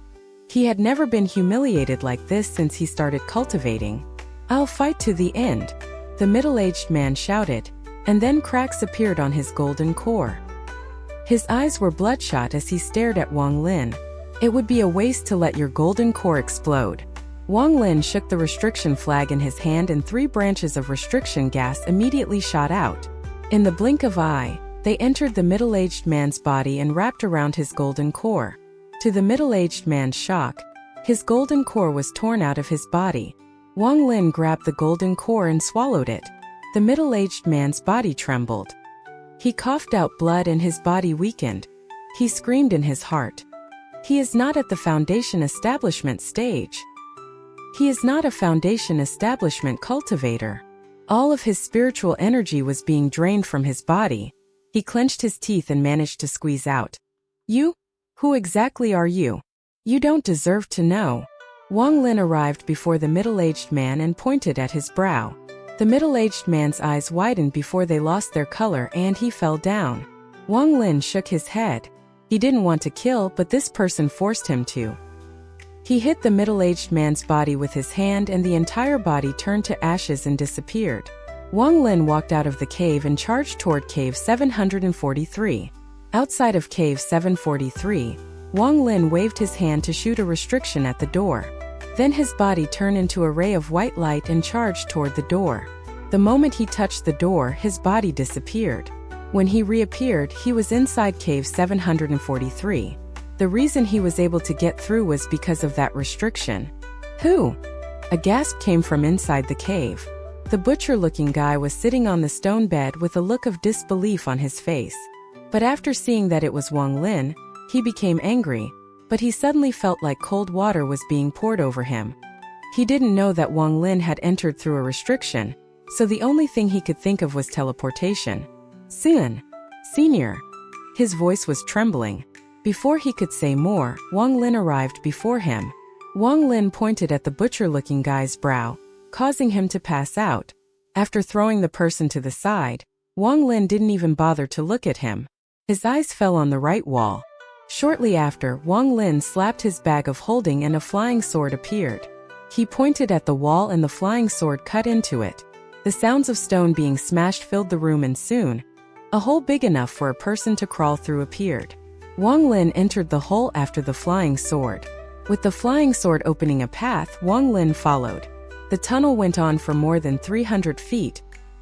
He had never been humiliated like this since he started cultivating. I'll fight to the end, the middle-aged man shouted, and then cracks appeared on his golden core. His eyes were bloodshot as he stared at Wang Lin. It would be a waste to let your golden core explode. Wang Lin shook the restriction flag in his hand and 3 branches of restriction gas immediately shot out. In the blink of an eye, they entered the middle-aged man's body and wrapped around his golden core. To the middle-aged man's shock, his golden core was torn out of his body. Wang Lin grabbed the golden core and swallowed it. The middle-aged man's body trembled. He coughed out blood and his body weakened. He screamed in his heart. He is not at the foundation establishment stage. He is not a foundation establishment cultivator. All of his spiritual energy was being drained from his body. He clenched his teeth and managed to squeeze out. You? Who exactly are you? You don't deserve to know. Wang Lin arrived before the middle-aged man and pointed at his brow. The middle-aged man's eyes widened before they lost their color and he fell down. Wang Lin shook his head. He didn't want to kill, but this person forced him to. He hit the middle-aged man's body with his hand and the entire body turned to ashes and disappeared. Wang Lin walked out of the cave and charged toward Cave 743. Outside of Cave 743, Wang Lin waved his hand to shoot a restriction at the door. Then his body turned into a ray of white light and charged toward the door. The moment he touched the door, his body disappeared. When he reappeared, he was inside cave 743. The reason he was able to get through was because of that restriction. Who? A gasp came from inside the cave. The butcher-looking guy was sitting on the stone bed with a look of disbelief on his face. But after seeing that it was Wang Lin, he became angry, but he suddenly felt like cold water was being poured over him. He didn't know that Wang Lin had entered through a restriction, so the only thing he could think of was teleportation. Sun, Senior. His voice was trembling. Before he could say more, Wang Lin arrived before him. Wang Lin pointed at the butcher-looking guy's brow, causing him to pass out. After throwing the person to the side, Wang Lin didn't even bother to look at him. His eyes fell on the right wall. Shortly after, Wang Lin slapped his bag of holding and a flying sword appeared. He pointed at the wall and the flying sword cut into it. The sounds of stone being smashed filled the room and soon, a hole big enough for a person to crawl through appeared. Wang Lin entered the hole after the flying sword. With the flying sword opening a path, Wang Lin followed. The tunnel went on for more than 300 feet,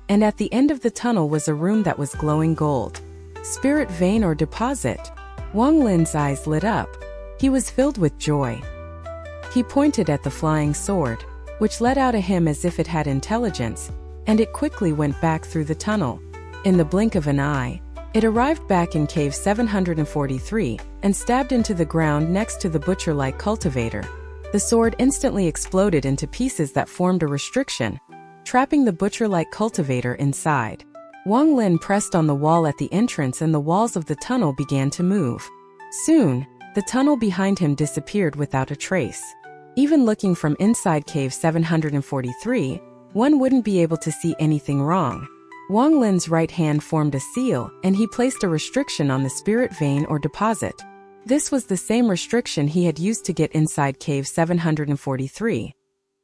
and at the end of the tunnel was a room that was glowing gold. Spirit vein or deposit? Wang Lin's eyes lit up. He was filled with joy. He pointed at the flying sword, which let out a hymn as if it had intelligence, and it quickly went back through the tunnel. In the blink of an eye, it arrived back in cave 743 and stabbed into the ground next to the butcher-like cultivator. The sword instantly exploded into pieces that formed a restriction, trapping the butcher-like cultivator inside. Wang Lin pressed on the wall at the entrance and the walls of the tunnel began to move. Soon, the tunnel behind him disappeared without a trace. Even looking from inside cave 743, one wouldn't be able to see anything wrong. Wang Lin's right hand formed a seal, and he placed a restriction on the spirit vein or deposit. This was the same restriction he had used to get inside cave 743.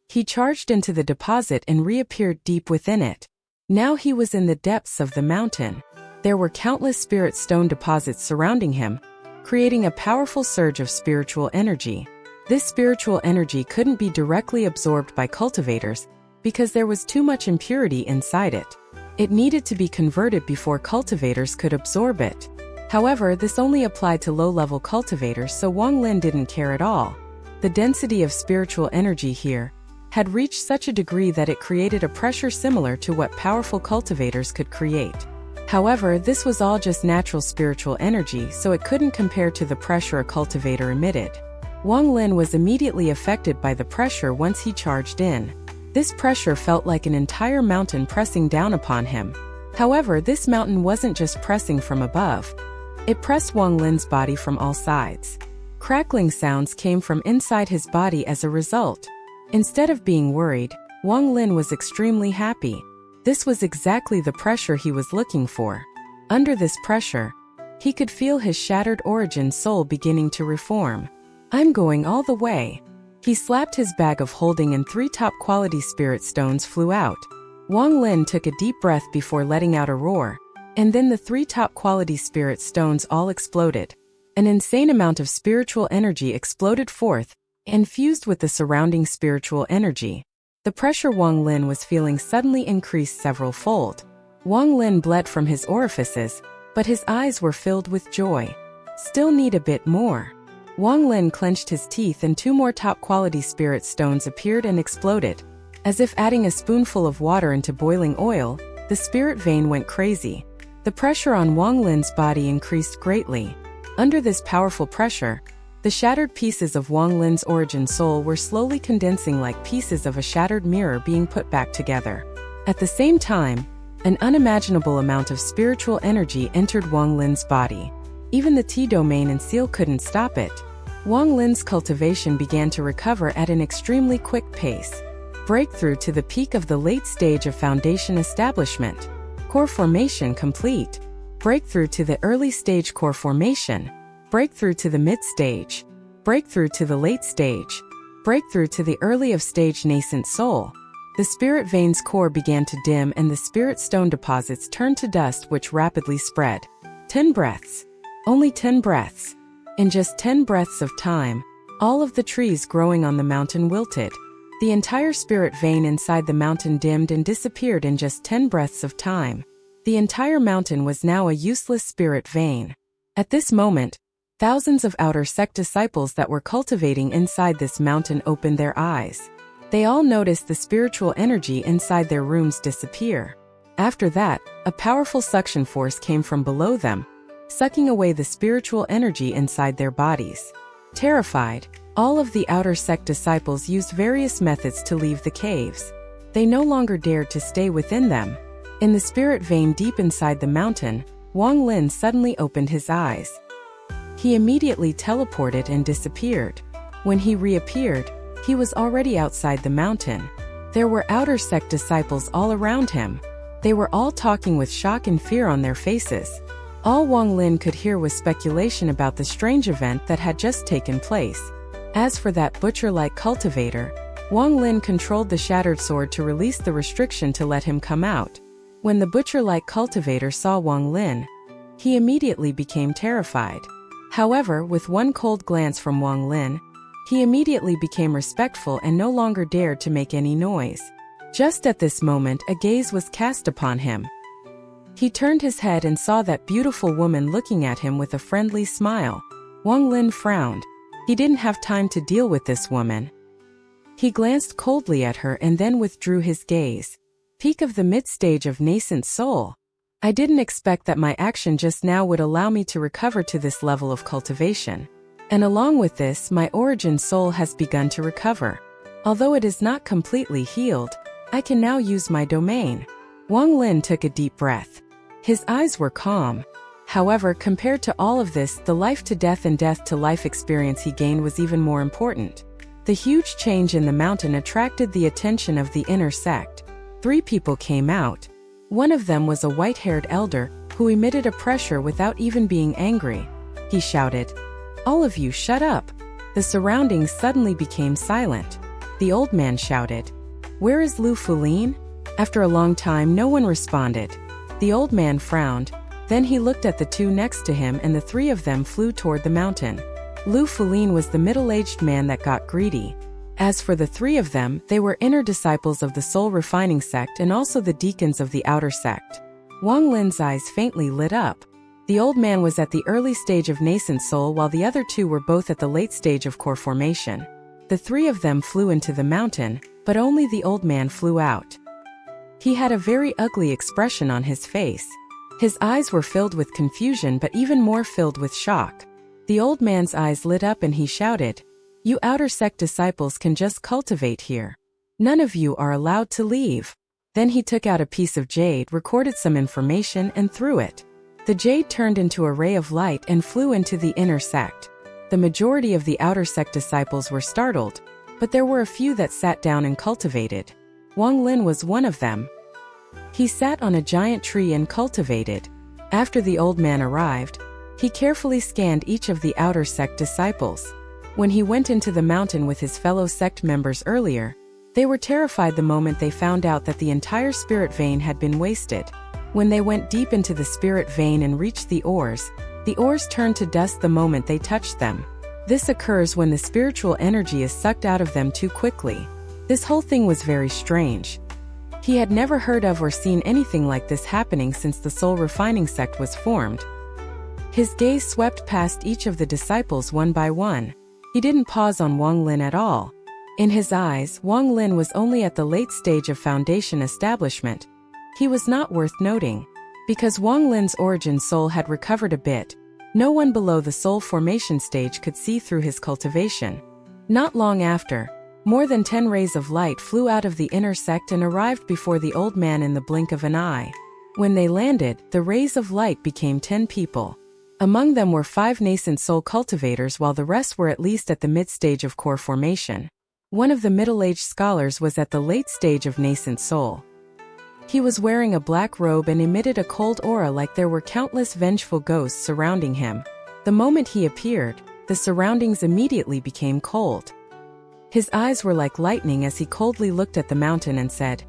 He charged into the deposit and reappeared deep within it. Now he was in the depths of the mountain. There were countless spirit stone deposits surrounding him, creating a powerful surge of spiritual energy. This spiritual energy couldn't be directly absorbed by cultivators because there was too much impurity inside it. It needed to be converted before cultivators could absorb it. However, this only applied to low-level cultivators, so Wang Lin didn't care at all. The density of spiritual energy here had reached such a degree that it created a pressure similar to what powerful cultivators could create. However, this was all just natural spiritual energy, so it couldn't compare to the pressure a cultivator emitted. Wang Lin was immediately affected by the pressure once he charged in. This pressure felt like an entire mountain pressing down upon him. However, this mountain wasn't just pressing from above. It pressed Wang Lin's body from all sides. Crackling sounds came from inside his body as a result. Instead of being worried, Wang Lin was extremely happy. This was exactly the pressure he was looking for. Under this pressure, he could feel his shattered origin soul beginning to reform. I'm going all the way. He slapped his bag of holding and 3 top-quality spirit stones flew out. Wang Lin took a deep breath before letting out a roar, and then the 3 top-quality spirit stones all exploded. An insane amount of spiritual energy exploded forth and fused with the surrounding spiritual energy. The pressure Wang Lin was feeling suddenly increased several-fold. Wang Lin bled from his orifices, but his eyes were filled with joy. Still need a bit more. Wang Lin clenched his teeth and 2 more top-quality spirit stones appeared and exploded. As if adding a spoonful of water into boiling oil, the spirit vein went crazy. The pressure on Wang Lin's body increased greatly. Under this powerful pressure, the shattered pieces of Wang Lin's origin soul were slowly condensing like pieces of a shattered mirror being put back together. At the same time, an unimaginable amount of spiritual energy entered Wang Lin's body. Even the T-domain and seal couldn't stop it. Wang Lin's cultivation began to recover at an extremely quick pace. Breakthrough to the peak of the late stage of foundation establishment. Core formation complete. Breakthrough to the early stage core formation. Breakthrough to the mid stage. Breakthrough to the late stage. Breakthrough to the early of stage nascent soul. The spirit vein's core began to dim and the spirit stone deposits turned to dust which rapidly spread. 10 breaths. Only 10 breaths. In just 10 breaths of time, all of the trees growing on the mountain wilted. The entire spirit vein inside the mountain dimmed and disappeared in just 10 breaths of time. The entire mountain was now a useless spirit vein. At this moment, thousands of outer sect disciples that were cultivating inside this mountain opened their eyes. They all noticed the spiritual energy inside their rooms disappear. After that, a powerful suction force came from below them, sucking away the spiritual energy inside their bodies. Terrified, all of the outer sect disciples used various methods to leave the caves. They no longer dared to stay within them. In the spirit vein deep inside the mountain, Wang Lin suddenly opened his eyes. He immediately teleported and disappeared. When he reappeared, he was already outside the mountain. There were outer sect disciples all around him. They were all talking with shock and fear on their faces. All Wang Lin could hear was speculation about the strange event that had just taken place. As for that butcher-like cultivator, Wang Lin controlled the shattered sword to release the restriction to let him come out. When the butcher-like cultivator saw Wang Lin, he immediately became terrified. However, with one cold glance from Wang Lin, he immediately became respectful and no longer dared to make any noise. Just at this moment, a gaze was cast upon him. He turned his head and saw that beautiful woman looking at him with a friendly smile. Wang Lin frowned. He didn't have time to deal with this woman. He glanced coldly at her and then withdrew his gaze. Peak of the mid-stage of nascent soul. I didn't expect that my action just now would allow me to recover to this level of cultivation. And along with this, my origin soul has begun to recover. Although it is not completely healed, I can now use my domain. Wang Lin took a deep breath. His eyes were calm. However, compared to all of this, the life-to-death and death-to-life experience he gained was even more important. The huge change in the mountain attracted the attention of the inner sect. 3 people came out. One of them was a white-haired elder, who emitted a pressure without even being angry. He shouted, "All of you shut up!" The surroundings suddenly became silent. The old man shouted, "Where is Lu Fulin?" After a long time no one responded. The old man frowned. Then he looked at the 2 next to him and the 3 of them flew toward the mountain. Lu Fulin was the middle-aged man that got greedy. As for the 3 of them, they were inner disciples of the soul refining sect and also the deacons of the outer sect. Wang Lin's eyes faintly lit up. The old man was at the early stage of nascent soul while the other 2 were both at the late stage of core formation. The 3 of them flew into the mountain, but only the old man flew out. He had a very ugly expression on his face. His eyes were filled with confusion but even more filled with shock. The old man's eyes lit up and he shouted, "You outer sect disciples can just cultivate here. None of you are allowed to leave." Then he took out a piece of jade, recorded some information, and threw it. The jade turned into a ray of light and flew into the inner sect. The majority of the outer sect disciples were startled, but there were a few that sat down and cultivated. Wang Lin was one of them. He sat on a giant tree and cultivated. After the old man arrived, he carefully scanned each of the outer sect disciples. When he went into the mountain with his fellow sect members earlier, they were terrified the moment they found out that the entire spirit vein had been wasted. When they went deep into the spirit vein and reached the ores turned to dust the moment they touched them. This occurs when the spiritual energy is sucked out of them too quickly. This whole thing was very strange. He had never heard of or seen anything like this happening since the soul refining sect was formed. His gaze swept past each of the disciples one by one. He didn't pause on Wang Lin at all. In his eyes, Wang Lin was only at the late stage of foundation establishment. He was not worth noting. Because Wang Lin's origin soul had recovered a bit, no one below the soul formation stage could see through his cultivation. Not long after, more than 10 rays of light flew out of the inner sect and arrived before the old man in the blink of an eye. When they landed, the rays of light became 10 people. Among them were 5 nascent soul cultivators while the rest were at least at the mid-stage of core formation. One of the middle-aged scholars was at the late stage of nascent soul. He was wearing a black robe and emitted a cold aura like there were countless vengeful ghosts surrounding him. The moment he appeared, the surroundings immediately became cold. His eyes were like lightning as he coldly looked at the mountain and said,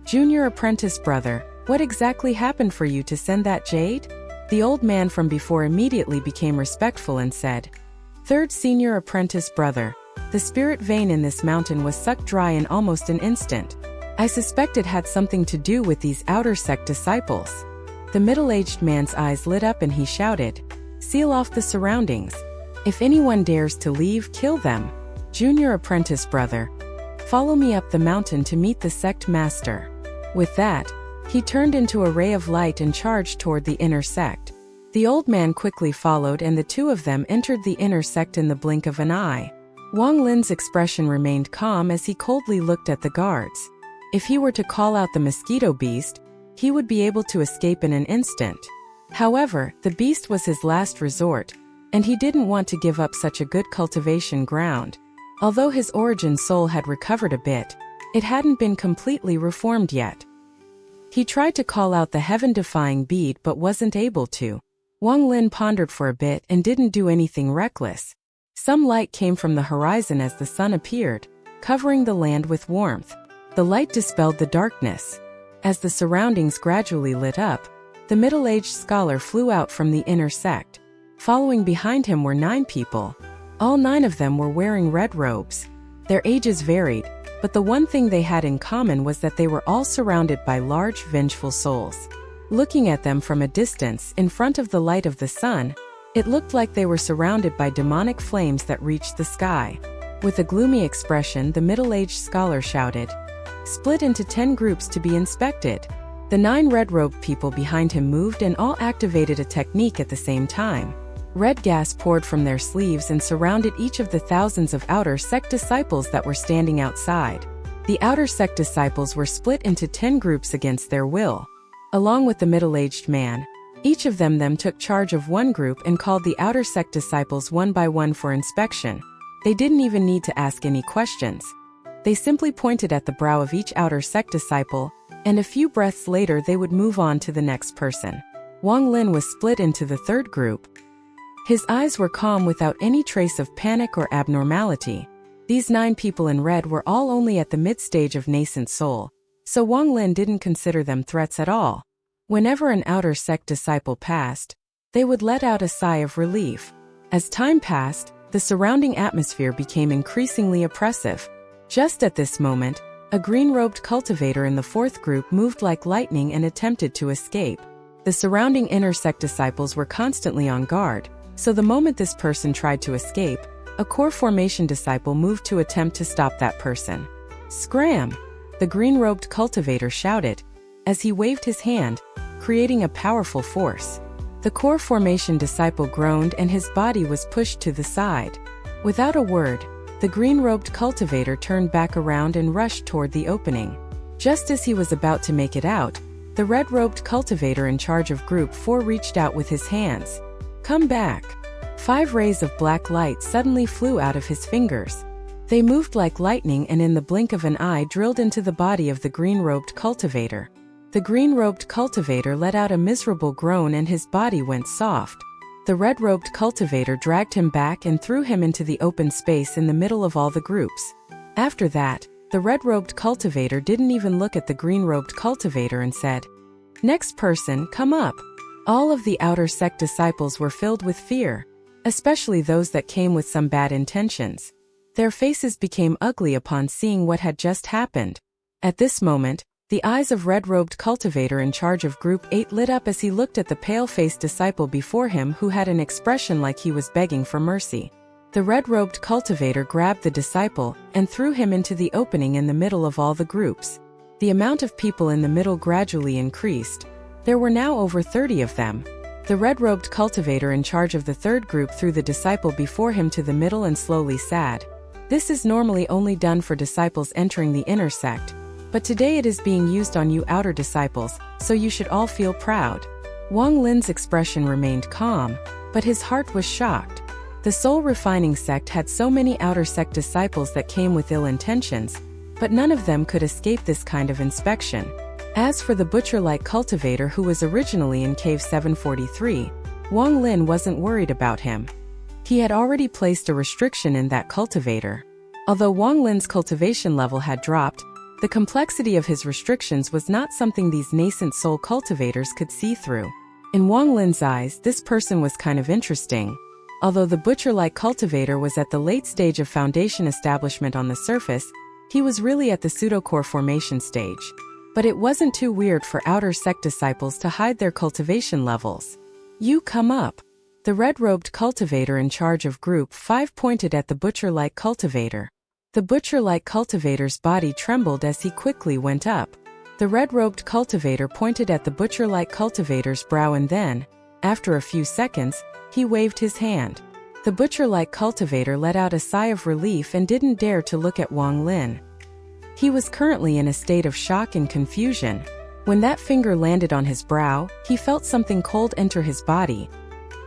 "Junior apprentice brother, what exactly happened for you to send that jade?" The old man from before immediately became respectful and said, "Third senior apprentice brother, the spirit vein in this mountain was sucked dry in almost an instant. I suspect it had something to do with these outer sect disciples. The middle-aged man's eyes lit up and he shouted, "Seal off the surroundings. If anyone dares to leave, kill them. Junior apprentice brother, follow me up the mountain to meet the sect master." With that, he turned into a ray of light and charged toward the inner sect. The old man quickly followed and the two of them entered the inner sect in the blink of an eye. Wang Lin's expression remained calm as he coldly looked at the guards. If he were to call out the mosquito beast, he would be able to escape in an instant. However, the beast was his last resort, and he didn't want to give up such a good cultivation ground. Although his origin soul had recovered a bit, it hadn't been completely reformed yet. He tried to call out the heaven-defying bead but wasn't able to. Wang Lin pondered for a bit and didn't do anything reckless. Some light came from the horizon as the sun appeared, covering the land with warmth. The light dispelled the darkness. As the surroundings gradually lit up, the middle-aged scholar flew out from the inner sect. Following behind him were 9 people. All 9 of them were wearing red robes. Their ages varied, but the one thing they had in common was that they were all surrounded by large, vengeful souls. Looking at them from a distance, in front of the light of the sun, it looked like they were surrounded by demonic flames that reached the sky. With a gloomy expression, the middle-aged scholar shouted, "Split into 10 groups to be inspected." The 9 red-robed people behind him moved and all activated a technique at the same time. Red gas poured from their sleeves and surrounded each of the thousands of outer sect disciples that were standing outside. The outer sect disciples were split into 10 groups against their will. Along with the middle-aged man, each of them took charge of one group and called the outer sect disciples one by one for inspection. They didn't even need to ask any questions. They simply pointed at the brow of each outer sect disciple, and a few breaths later they would move on to the next person. Wang Lin was split into the third group. His eyes were calm without any trace of panic or abnormality. These 9 people in red were all only at the mid-stage of nascent soul, so Wang Lin didn't consider them threats at all. Whenever an outer sect disciple passed, they would let out a sigh of relief. As time passed, the surrounding atmosphere became increasingly oppressive. Just at this moment, a green-robed cultivator in the 4th group moved like lightning and attempted to escape. The surrounding inner sect disciples were constantly on guard, so the moment this person tried to escape, a core formation disciple moved to attempt to stop that person. "Scram!" the green-robed cultivator shouted, as he waved his hand, creating a powerful force. The core formation disciple groaned and his body was pushed to the side. Without a word, the green-robed cultivator turned back around and rushed toward the opening. Just as he was about to make it out, the red-robed cultivator in charge of Group 4 reached out with his hands. "Come back." 5 rays of black light suddenly flew out of his fingers. They moved like lightning and in the blink of an eye drilled into the body of the green-robed cultivator. The green-robed cultivator let out a miserable groan and his body went soft. The red-robed cultivator dragged him back and threw him into the open space in the middle of all the groups. After that, the red-robed cultivator didn't even look at the green-robed cultivator and said, "Next person, come up." All of the outer sect disciples were filled with fear, especially those that came with some bad intentions. Their faces became ugly upon seeing what had just happened. At this moment, the eyes of red-robed cultivator in charge of Group 8 lit up as he looked at the pale-faced disciple before him who had an expression like he was begging for mercy. The red-robed cultivator grabbed the disciple and threw him into the opening in the middle of all the groups. The amount of people in the middle gradually increased. There were now over 30 of them. The red-robed cultivator in charge of the third group threw the disciple before him to the middle and slowly said, "This is normally only done for disciples entering the inner sect, but today it is being used on you outer disciples, so you should all feel proud." Wang Lin's expression remained calm, but his heart was shocked. The soul refining sect had so many outer sect disciples that came with ill intentions, but none of them could escape this kind of inspection. As for the butcher-like cultivator who was originally in Cave 743, Wang Lin wasn't worried about him. He had already placed a restriction in that cultivator. Although Wang Lin's cultivation level had dropped, the complexity of his restrictions was not something these nascent soul cultivators could see through. In Wang Lin's eyes, this person was kind of interesting. Although the butcher-like cultivator was at the late stage of foundation establishment on the surface, he was really at the pseudo-core formation stage. But it wasn't too weird for outer sect disciples to hide their cultivation levels. "You come up." The red-robed cultivator in charge of Group 5 pointed at the butcher-like cultivator. The butcher-like cultivator's body trembled as he quickly went up. The red-robed cultivator pointed at the butcher-like cultivator's brow and then, after a few seconds, he waved his hand. The butcher-like cultivator let out a sigh of relief and didn't dare to look at Wang Lin. He was currently in a state of shock and confusion. When that finger landed on his brow, he felt something cold enter his body.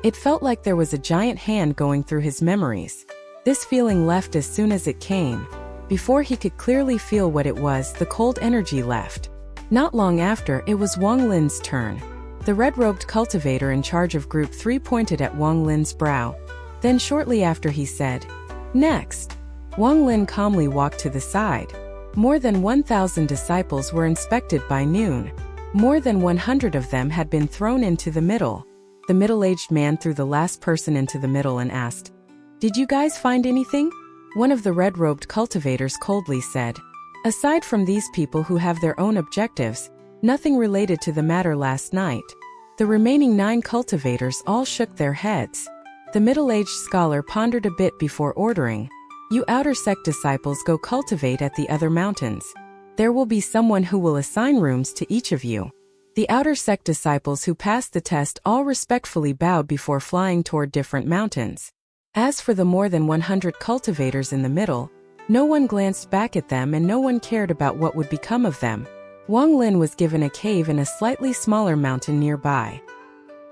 It felt like there was a giant hand going through his memories. This feeling left as soon as it came. Before he could clearly feel what it was, the cold energy left. Not long after, it was Wang Lin's turn. The red-robed cultivator in charge of Group 3 pointed at Wang Lin's brow. Then shortly after he said, "Next." Wang Lin calmly walked to the side. More than 1,000 disciples were inspected by noon. More than 100 of them had been thrown into the middle. The middle-aged man threw the last person into the middle and asked, "Did you guys find anything?" One of the red-robed cultivators coldly said, "Aside from these people who have their own objectives, nothing related to the matter last night." The remaining 9 cultivators all shook their heads. The middle-aged scholar pondered a bit before ordering, "You outer sect disciples go cultivate at the other mountains. There will be someone who will assign rooms to each of you." The outer sect disciples who passed the test all respectfully bowed before flying toward different mountains. As for the more than 100 cultivators in the middle, no one glanced back at them and no one cared about what would become of them. Wang Lin was given a cave in a slightly smaller mountain nearby.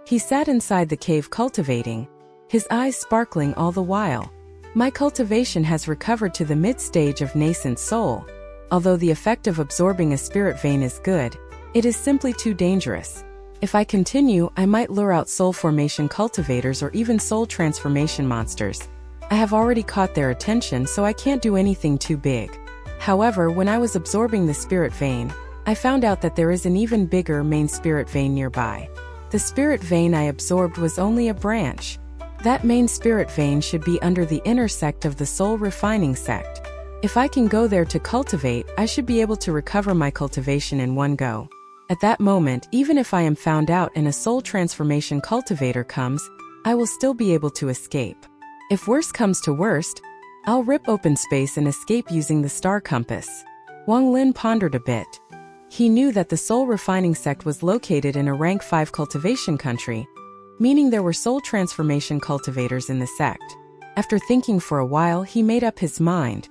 He sat inside the cave cultivating, his eyes sparkling all the while. "My cultivation has recovered to the mid-stage of nascent soul. Although the effect of absorbing a spirit vein is good, it is simply too dangerous. If I continue, I might lure out soul formation cultivators or even soul transformation monsters. I have already caught their attention, so I can't do anything too big. However, when I was absorbing the spirit vein, I found out that there is an even bigger main spirit vein nearby. The spirit vein I absorbed was only a branch. That main spirit vein should be under the inner sect of the soul refining sect. If I can go there to cultivate, I should be able to recover my cultivation in one go. At that moment, even if I am found out and a soul transformation cultivator comes, I will still be able to escape. If worst comes to worst, I'll rip open space and escape using the star compass." Wang Lin pondered a bit. He knew that the soul refining sect was located in a rank 5 cultivation country, meaning there were soul transformation cultivators in the sect. After thinking for a while, he made up his mind.